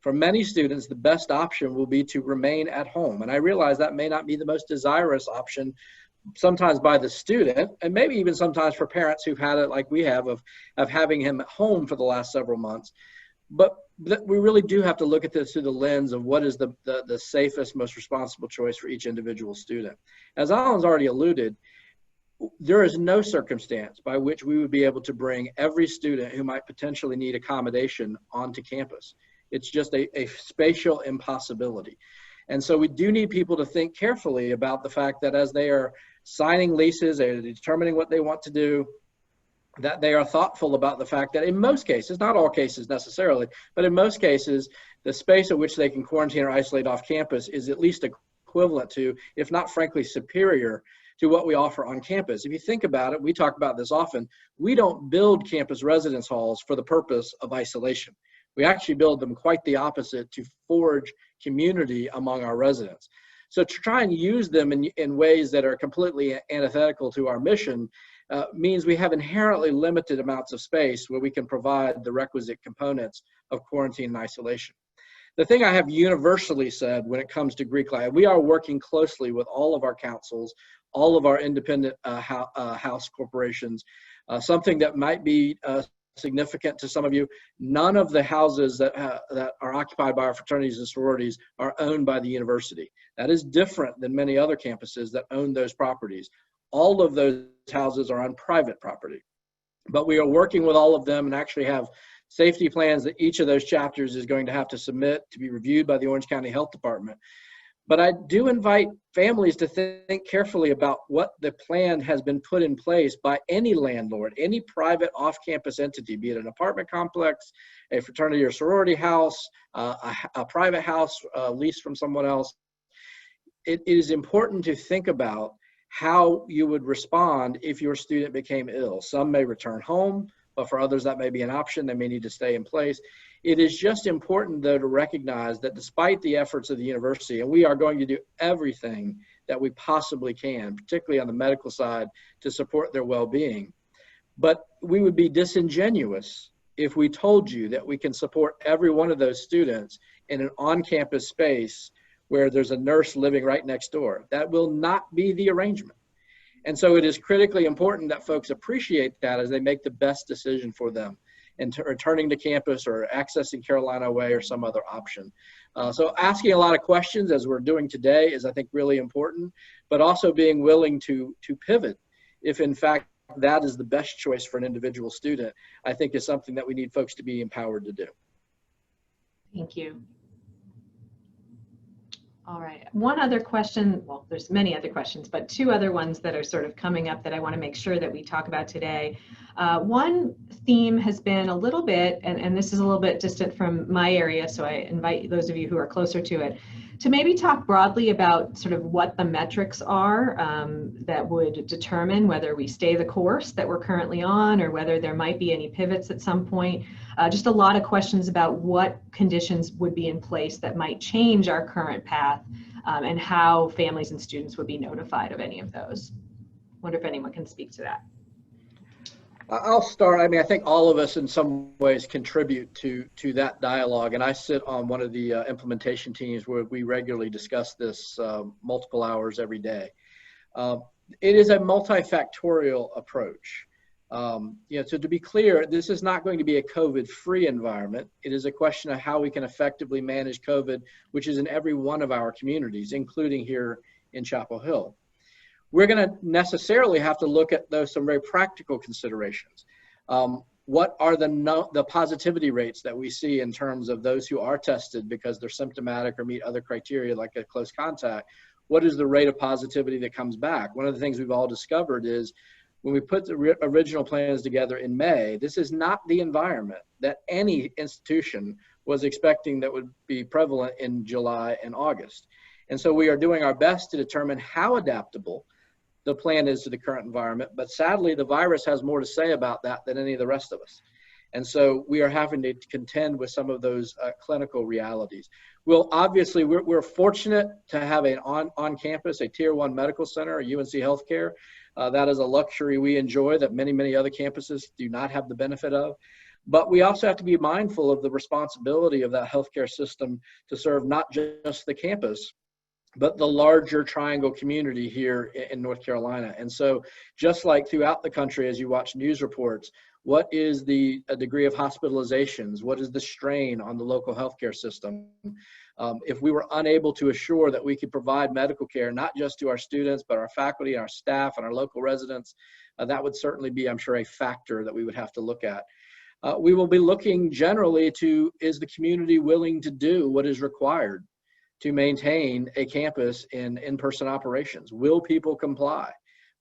For many students, the best option will be to remain at home. And I realize that may not be the most desirous option sometimes by the student, and maybe even sometimes for parents who've had it like we have of having him at home for the last several months. But we really do have to look at this through the lens of what is the safest, most responsible choice for each individual student. As Alan's already alluded, there is no circumstance by which we would be able to bring every student who might potentially need accommodation onto campus. It's just a spatial impossibility. And so we do need people to think carefully about the fact that as they are signing leases, they are determining what they want to do, that they are thoughtful about the fact that in most cases, not all cases necessarily, but in most cases, the space at which they can quarantine or isolate off campus is at least equivalent to, if not frankly superior to what we offer on campus. If you think about it, we talk about this often, we don't build campus residence halls for the purpose of isolation. We actually build them quite the opposite, to forge community among our residents. So to try and use them in ways that are completely antithetical to our mission means we have inherently limited amounts of space where we can provide the requisite components of quarantine and isolation. The thing I have universally said when it comes to Greek life, we are working closely with all of our councils, all of our independent house corporations. Something that might be significant to some of you, none of the houses that are occupied by our fraternities and sororities are owned by the university. That is different than many other campuses that own those properties. All of those houses are on private property. But we are working with all of them and actually have safety plans that each of those chapters is going to have to submit to be reviewed by the Orange County Health Department. But I do invite families to think carefully about what the plan has been put in place by any landlord, any private off-campus entity, be it an apartment complex, a fraternity or sorority house, a private house leased from someone else. It is important to think about how you would respond if your student became ill. Some may return home, but for others that may be an option. They may need to stay in place. It is just important, though, to recognize that despite the efforts of the university, and we are going to do everything that we possibly can, particularly on the medical side, to support their well-being, but we would be disingenuous if we told you that we can support every one of those students in an on-campus space where there's a nurse living right next door. That will not be the arrangement. And so it is critically important that folks appreciate that as they make the best decision for them in returning to campus or accessing Carolina Way or some other option. So asking a lot of questions as we're doing today is, I think, really important, but also being willing to pivot if in fact that is the best choice for an individual student, I think is something that we need folks to be empowered to do. Thank you. All right, one other question, well, there's many other questions, but two other ones that are sort of coming up that I want to make sure that we talk about today. One theme has been a little bit, and this is a little bit distant from my area, so I invite those of you who are closer to it to maybe talk broadly about sort of what the metrics are that would determine whether we stay the course that we're currently on or whether there might be any pivots at some point. Just a lot of questions about what conditions would be in place that might change our current path and how families and students would be notified of any of those. Wonder if anyone can speak to that. I'll start. I mean, I think all of us in some ways contribute to that dialogue, and I sit on one of the implementation teams where we regularly discuss this multiple hours every day. It is a multifactorial approach. So to be clear, this is not going to be a COVID-free environment. It is a question of how we can effectively manage COVID, which is in every one of our communities, including here in Chapel Hill. We're going to necessarily have to look at some very practical considerations. What are the positivity rates that we see in terms of those who are tested because they're symptomatic or meet other criteria like a close contact? What is the rate of positivity that comes back? One of the things we've all discovered is when we put the original plans together in May, this is not the environment that any institution was expecting that would be prevalent in July and August. And so we are doing our best to determine how adaptable the plan is to the current environment, but sadly the virus has more to say about that than any of the rest of us. And so we are having to contend with some of those clinical realities. Well, obviously we're fortunate to have an on campus, a tier 1 medical center, a UNC Healthcare. That is a luxury we enjoy that many other campuses do not have the benefit of. But we also have to be mindful of the responsibility of that healthcare system to serve not just the campus, but the larger Triangle community here in North Carolina. And so just like throughout the country, as you watch news reports, What is the degree of hospitalizations? What is the strain on the local healthcare system? If we were unable to assure that we could provide medical care, not just to our students, but our faculty, our staff, and our local residents, that would certainly be, I'm sure, a factor that we would have to look at. We will be looking generally to, is the community willing to do what is required to maintain a campus in in-person operations? Will people comply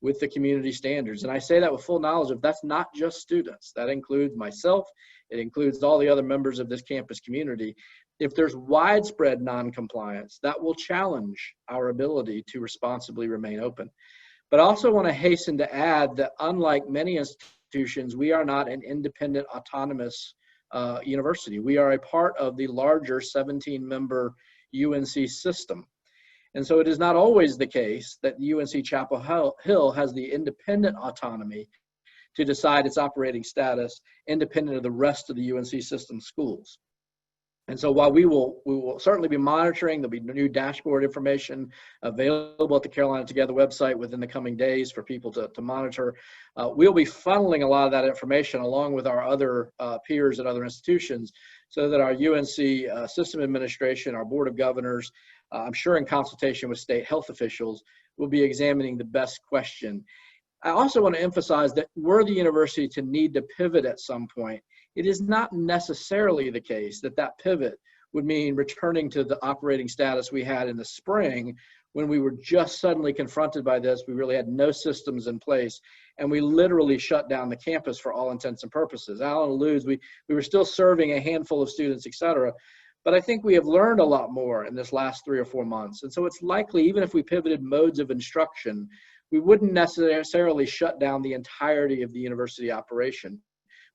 with the community standards? And I say that with full knowledge of that's not just students. That includes myself. It includes all the other members of this campus community. If there's widespread non-compliance, that will challenge our ability to responsibly remain open. But I also want to hasten to add that unlike many institutions, we are not an independent, autonomous university. We are a part of the larger 17-member UNC system. And so it is not always the case that UNC Chapel Hill has the independent autonomy to decide its operating status independent of the rest of the UNC system schools. And so while we will certainly be monitoring, there'll be new dashboard information available at the Carolina Together website within the coming days for people to monitor. We'll be funneling a lot of that information along with our other peers at other institutions so that our UNC system administration, our board of governors, I'm sure in consultation with state health officials, will be examining the best question. I also want to emphasize that were the university to need to pivot at some point, it is not necessarily the case that that pivot would mean returning to the operating status we had in the spring when we were just suddenly confronted by this. We really had no systems in place, and we literally shut down the campus for all intents and purposes. Alan alludes, we were still serving a handful of students, et cetera, but I think we have learned a lot more in this last 3 or 4 months. And so it's likely, even if we pivoted modes of instruction, we wouldn't necessarily shut down the entirety of the university operation.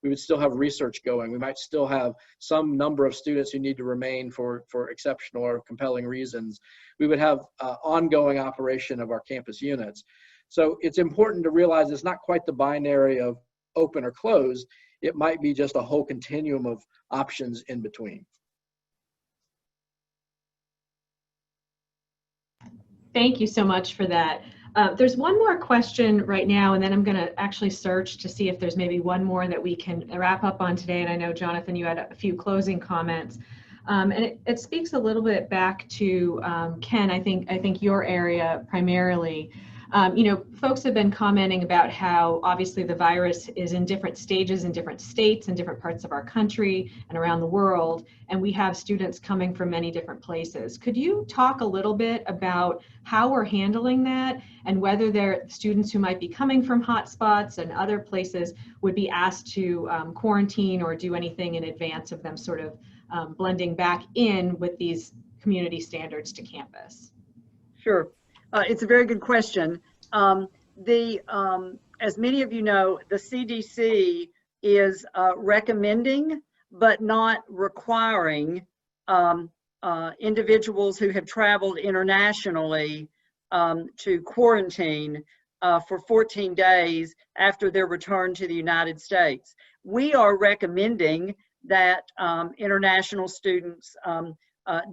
We would still have research going. We might still have some number of students who need to remain for exceptional or compelling reasons. We would have ongoing operation of our campus units. So it's important to realize it's not quite the binary of open or closed. It might be just a whole continuum of options in between. Thank you so much for that. There's one more question right now, and then I'm going to actually search to see if there's maybe one more that we can wrap up on today. And I know, Jonathan, you had a few closing comments. And it speaks a little bit back to Ken, I think your area primarily. You know, folks have been commenting about how obviously the virus is in different stages in different states and different parts of our country and around the world, and we have students coming from many different places. Could you talk a little bit about how we're handling that and whether there students who might be coming from hotspots and other places would be asked to quarantine or do anything in advance of them sort of blending back in with these community standards to campus? Sure. It's a very good question. As many of you know, the CDC is recommending but not requiring individuals who have traveled internationally to quarantine for 14 days after their return to the United States. We are recommending that international students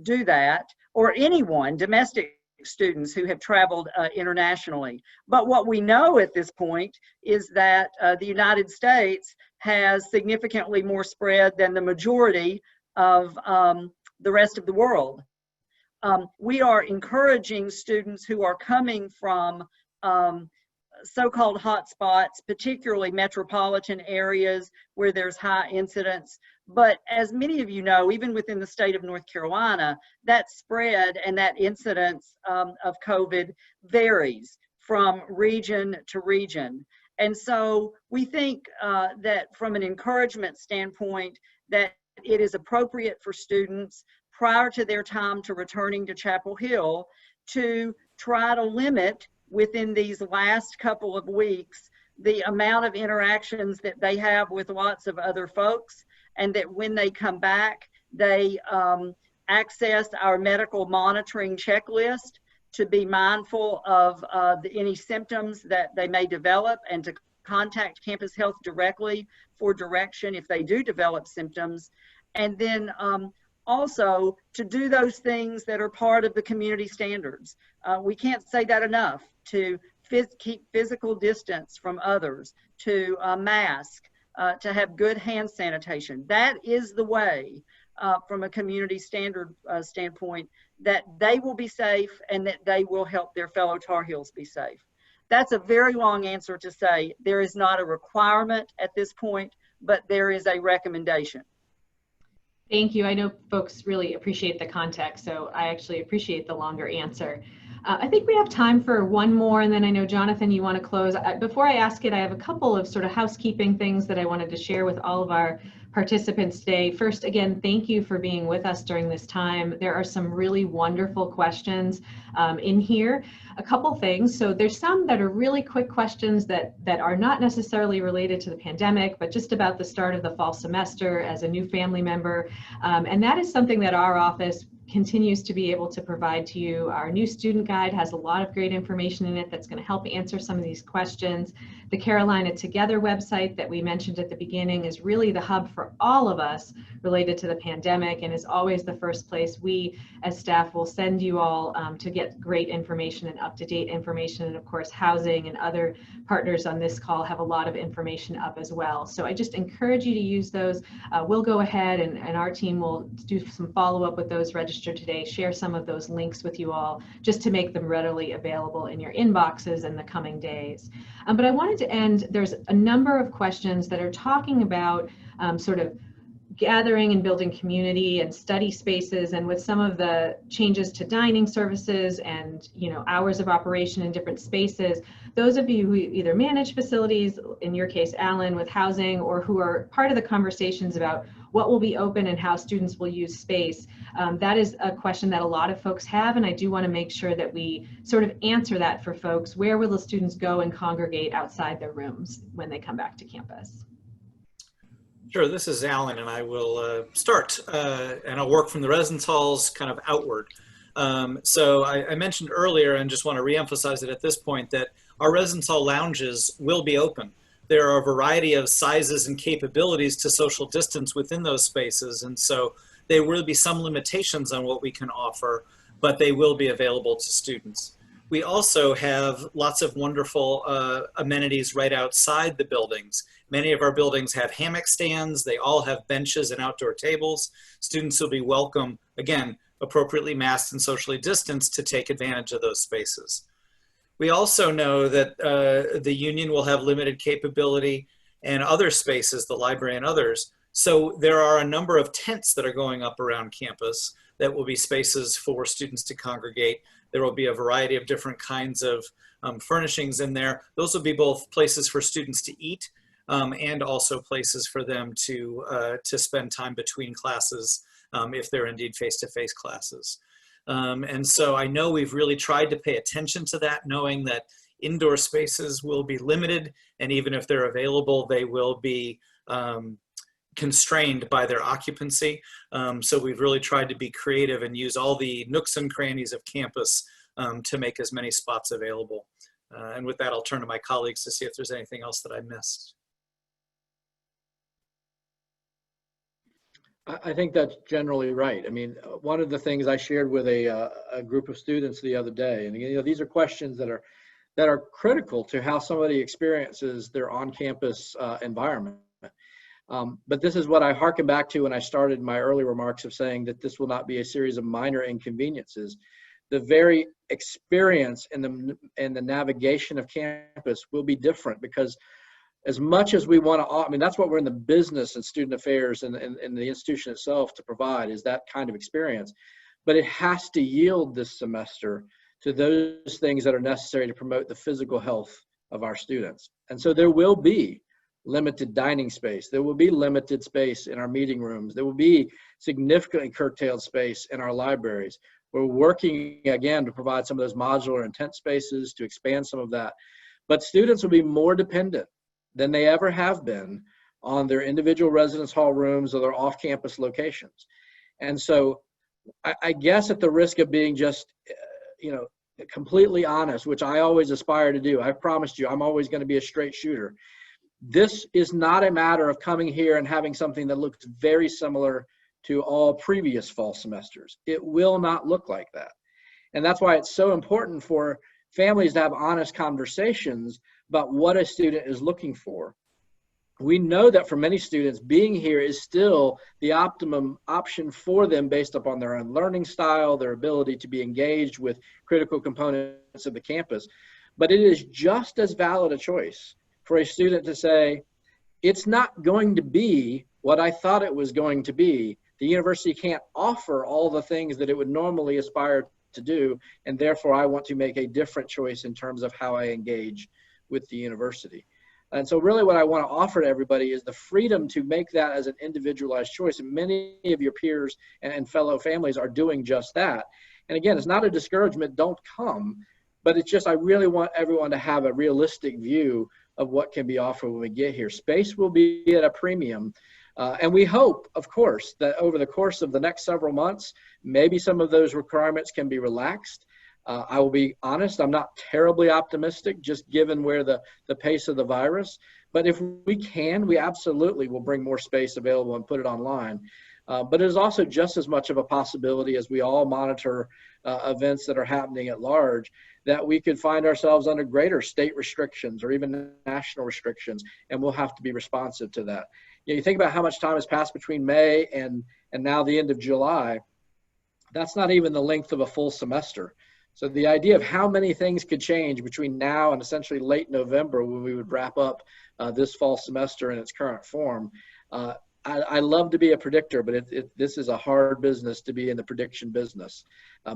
do that, or anyone, domestic students who have traveled internationally. But what we know at this point is that the United States has significantly more spread than the majority of the rest of the world. We are encouraging students who are coming from so-called hotspots, particularly metropolitan areas where there's high incidence. But as many of you know, even within the state of North Carolina, that spread and that incidence of COVID varies from region to region. And so we think that from an encouragement standpoint, that it is appropriate for students prior to their time to returning to Chapel Hill to try to limit within these last couple of weeks the amount of interactions that they have with lots of other folks, and that when they come back, they access our medical monitoring checklist to be mindful of any symptoms that they may develop, and to contact Campus Health directly for direction if they do develop symptoms. And then also to do those things that are part of the community standards. We can't say that enough, to keep physical distance from others, to mask, to have good hand sanitation. That is the way, from a community standard standpoint, that they will be safe and that they will help their fellow Tar Heels be safe. That's a very long answer to say there is not a requirement at this point, but there is a recommendation. Thank you. I know folks really appreciate the context, so I actually appreciate the longer answer. I think we have time for one more, and then I know, Jonathan, you want to close. Before I ask it, I have a couple of sort of housekeeping things that I wanted to share with all of our participants today. First, again, thank you for being with us during this time. There are some really wonderful questions in here. A couple things. So there's some that are really quick questions that are not necessarily related to the pandemic, but just about the start of the fall semester as a new family member. And that is something that our office continues to be able to provide to you. Our new student guide has a lot of great information in it that's going to help answer some of these questions. The Carolina Together website that we mentioned at the beginning is really the hub for all of us related to the pandemic, and is always the first place we as staff will send you all to get great information and up-to-date information. And of course, housing and other partners on this call have a lot of information up as well. So I just encourage you to use those. We'll go ahead and our team will do some follow-up with those registered today, share some of those links with you all just to make them readily available in your inboxes in the coming days. But I wanted to end, there's a number of questions that are talking about sort of gathering and building community and study spaces, and with some of the changes to dining services and hours of operation in different spaces, those of you who either manage facilities, in your case Alan with housing, or who are part of the conversations about what will be open and how students will use space, that is a question that a lot of folks have, and I do want to make sure that we sort of answer that for folks. Where will the students go and congregate outside their rooms when they come back to campus? Sure, this is Alan, and I will start, and I'll work from the residence halls kind of outward. So I mentioned earlier, and just want to reemphasize it at this point, that our residence hall lounges will be open. There are a variety of sizes and capabilities to social distance within those spaces, and so there will be some limitations on what we can offer, but they will be available to students. We also have lots of wonderful amenities right outside the buildings. Many of our buildings have hammock stands. They all have benches and outdoor tables. Students will be welcome, again, appropriately masked and socially distanced, to take advantage of those spaces. We also know that the union will have limited capability and other spaces, the library and others. So there are a number of tents that are going up around campus that will be spaces for students to congregate. There will be a variety of different kinds of furnishings in there. Those will be both places for students to eat and also places for them to spend time between classes if they're indeed face-to-face classes. And so I know we've really tried to pay attention to that, knowing that indoor spaces will be limited, and even if they're available, they will be constrained by their occupancy. So we've really tried to be creative and use all the nooks and crannies of campus to make as many spots available. And with that, I'll turn to my colleagues to see if there's anything else that I missed. I think that's generally right. I mean, one of the things I shared with a group of students the other day, and these are questions that are critical to how somebody experiences their on-campus environment. But this is what I hearken back to when I started my early remarks of saying that this will not be a series of minor inconveniences. The very experience and the navigation of campus will be different, because as much as we want to, I mean, that's what we're in the business and student affairs and the institution itself to provide, is that kind of experience. But it has to yield this semester to those things that are necessary to promote the physical health of our students. And so there will be limited dining space. There will be limited space in our meeting rooms. There will be significantly curtailed space in our libraries. We're working again to provide some of those modular and tent spaces to expand some of that. But students will be more dependent than they ever have been on their individual residence hall rooms or their off-campus locations. And so I guess at the risk of being just, completely honest, which I always aspire to do, I promised you I'm always going to be a straight shooter. This is not a matter of coming here and having something that looks very similar to all previous fall semesters. It will not look like that. And that's why it's so important for families to have honest conversations about what a student is looking for. we know that for many students, being here is still the optimum option for them based upon their own learning style, their ability to be engaged with critical components of the campus. But it is just as valid a choice for a student to say, it's not going to be what I thought it was going to be. The university can't offer all the things that it would normally aspire to do, and therefore I want to make a different choice in terms of how I engage with the university. And so really what I want to offer to everybody is the freedom to make that as an individualized choice. And many of your peers and fellow families are doing just that. And again, it's not a discouragement, don't come, but it's just I really want everyone to have a realistic view of what can be offered when we get here. Space will be at a premium. And we hope, of course, that over the course of the next several months, maybe some of those requirements can be relaxed. I will be honest, I'm not terribly optimistic, just given where the pace of the virus. But if we can, we absolutely will bring more space available and put it online. But it is also just as much of a possibility as we all monitor events that are happening at large, that we could find ourselves under greater state restrictions or even national restrictions, and we'll have to be responsive to that. You think about how much time has passed between May and now the end of July. That's not even the length of a full semester. So the idea of how many things could change between now and essentially late November when we would wrap up this fall semester in its current form. I love to be a predictor, but this is a hard business to be in the prediction business.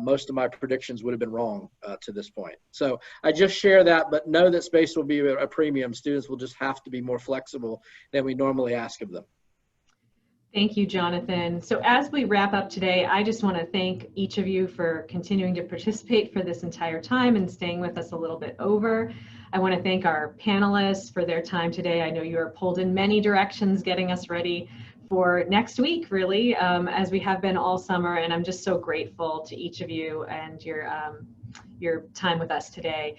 Most of my predictions would have been wrong to this point. So I just share that, but know that space will be a premium. Students will just have to be more flexible than we normally ask of them. Thank you, Jonathan. So as we wrap up today, I just want to thank each of you for continuing to participate for this entire time and staying with us a little bit over. I want to thank our panelists for their time today. I know you are pulled in many directions getting us ready for next week, really, as we have been all summer. And I'm just so grateful to each of you and your time with us today.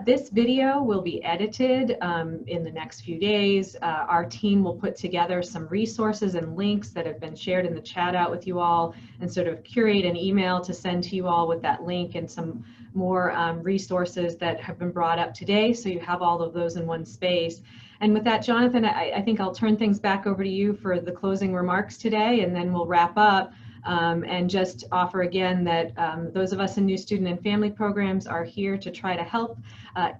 This video will be edited in the next few days. Our team will put together some resources and links that have been shared in the chat out with you all and sort of curate an email to send to you all with that link and some more resources that have been brought up today, so you have all of those in one space. And with that, Jonathan, I think I'll turn things back over to you for the closing remarks today, and then we'll wrap up. And just offer again that those of us in New Student and Family Programs are here to try to help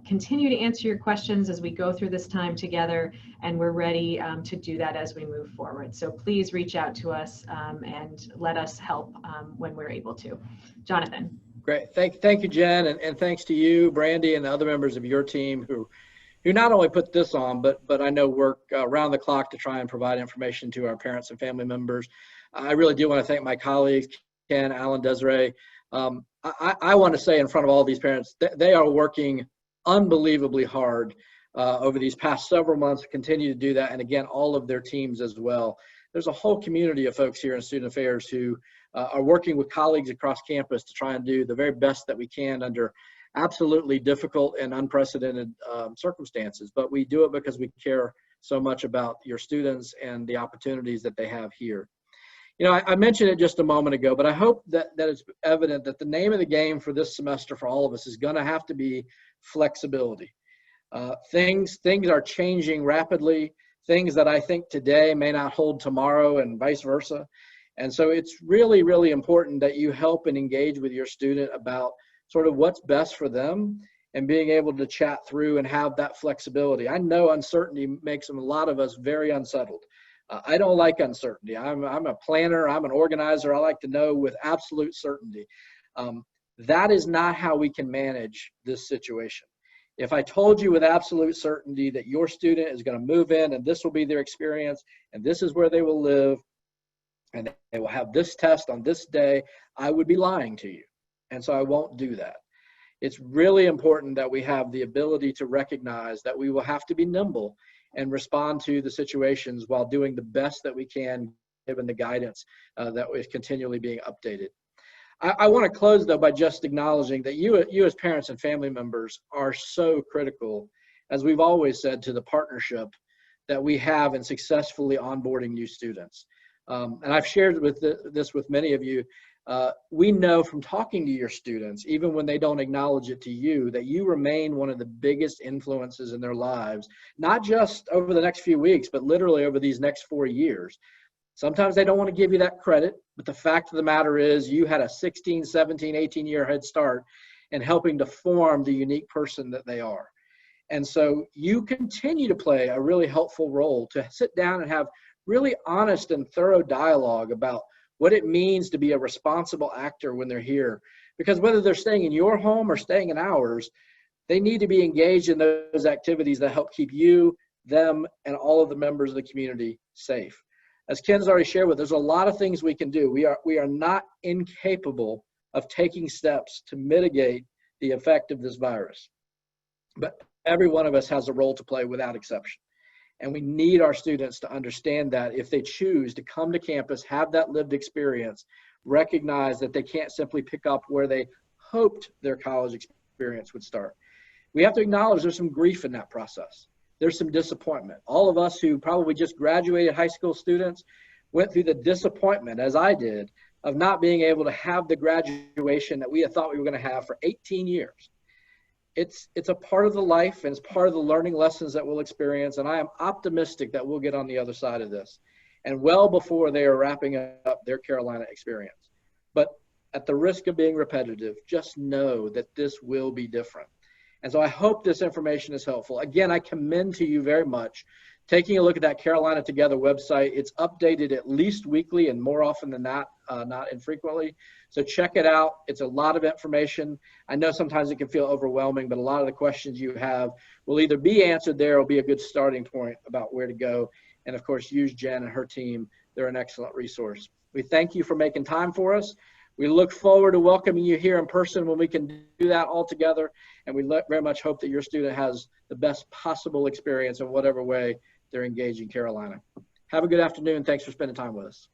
continue to answer your questions as we go through this time together, and we're ready to do that as we move forward. So please reach out to us and let us help when we're able to. Jonathan. Great, thank you, Jen, and thanks to you, Brandy, and the other members of your team who not only put this on, but I know work around the clock to try and provide information to our parents and family members. I really do want to thank my colleagues, Ken, Alan, Desiree. I want to say in front of all these parents, they are working unbelievably hard over these past several months to continue to do that. And again, all of their teams as well. There's a whole community of folks here in Student Affairs who are working with colleagues across campus to try and do the very best that we can under absolutely difficult and unprecedented circumstances. But we do it because we care so much about your students and the opportunities that they have here. You know, I mentioned it just a moment ago, but I hope that it's evident that the name of the game for this semester for all of us is going to have to be flexibility. Things are changing rapidly, things that I think today may not hold tomorrow and vice versa. And so it's really, really important that you help and engage with your student about sort of what's best for them and being able to chat through and have that flexibility. I know uncertainty makes a lot of us very unsettled. I don't like uncertainty. I'm a planner, I'm an organizer. I like to know with absolute certainty. That is not how we can manage this situation. If I told you with absolute certainty that your student is going to move in and this will be their experience and this is where they will live and they will have this test on this day, I would be lying to you. And so I won't do that. It's really important that we have the ability to recognize that we will have to be nimble and respond to the situations while doing the best that we can given the guidance that is continually being updated. I want to close though by just acknowledging that you as parents and family members are so critical, as we've always said, to the partnership that we have in successfully onboarding new students. And I've shared this with many of you. We know from talking to your students, even when they don't acknowledge it to you, that you remain one of the biggest influences in their lives, not just over the next few weeks, but literally over these next 4 years. Sometimes they don't want to give you that credit, but the fact of the matter is you had a 16, 17, 18-year head start in helping to form the unique person that they are. And so you continue to play a really helpful role to sit down and have really honest and thorough dialogue about what it means to be a responsible actor when they're here. Because whether they're staying in your home or staying in ours, they need to be engaged in those activities that help keep you, them, and all of the members of the community safe. As Ken's already shared with us, there's a lot of things we can do. We are not incapable of taking steps to mitigate the effect of this virus. But every one of us has a role to play without exception. And we need our students to understand that if they choose to come to campus, have that lived experience, recognize that they can't simply pick up where they hoped their college experience would start. We have to acknowledge there's some grief in that process. There's some disappointment. All of us who probably just graduated high school students went through the disappointment, as I did, of not being able to have the graduation that we had thought we were going to have for 18 years. It's a part of the life, and it's part of the learning lessons that we'll experience, and I am optimistic that we'll get on the other side of this, and well before they are wrapping up their Carolina experience. But at the risk of being repetitive, just know that this will be different. And so I hope this information is helpful. Again, I commend to you very much taking a look at that Carolina Together website. It's updated at least weekly and more often than that, not infrequently. So check it out. It's a lot of information. I know sometimes it can feel overwhelming, but a lot of the questions you have will either be answered there or be a good starting point about where to go. And of course, use Jen and her team. They're an excellent resource. We thank you for making time for us. We look forward to welcoming you here in person when we can do that all together. And we very much hope that your student has the best possible experience in whatever way they're engaging Carolina. Have a good afternoon. Thanks for spending time with us.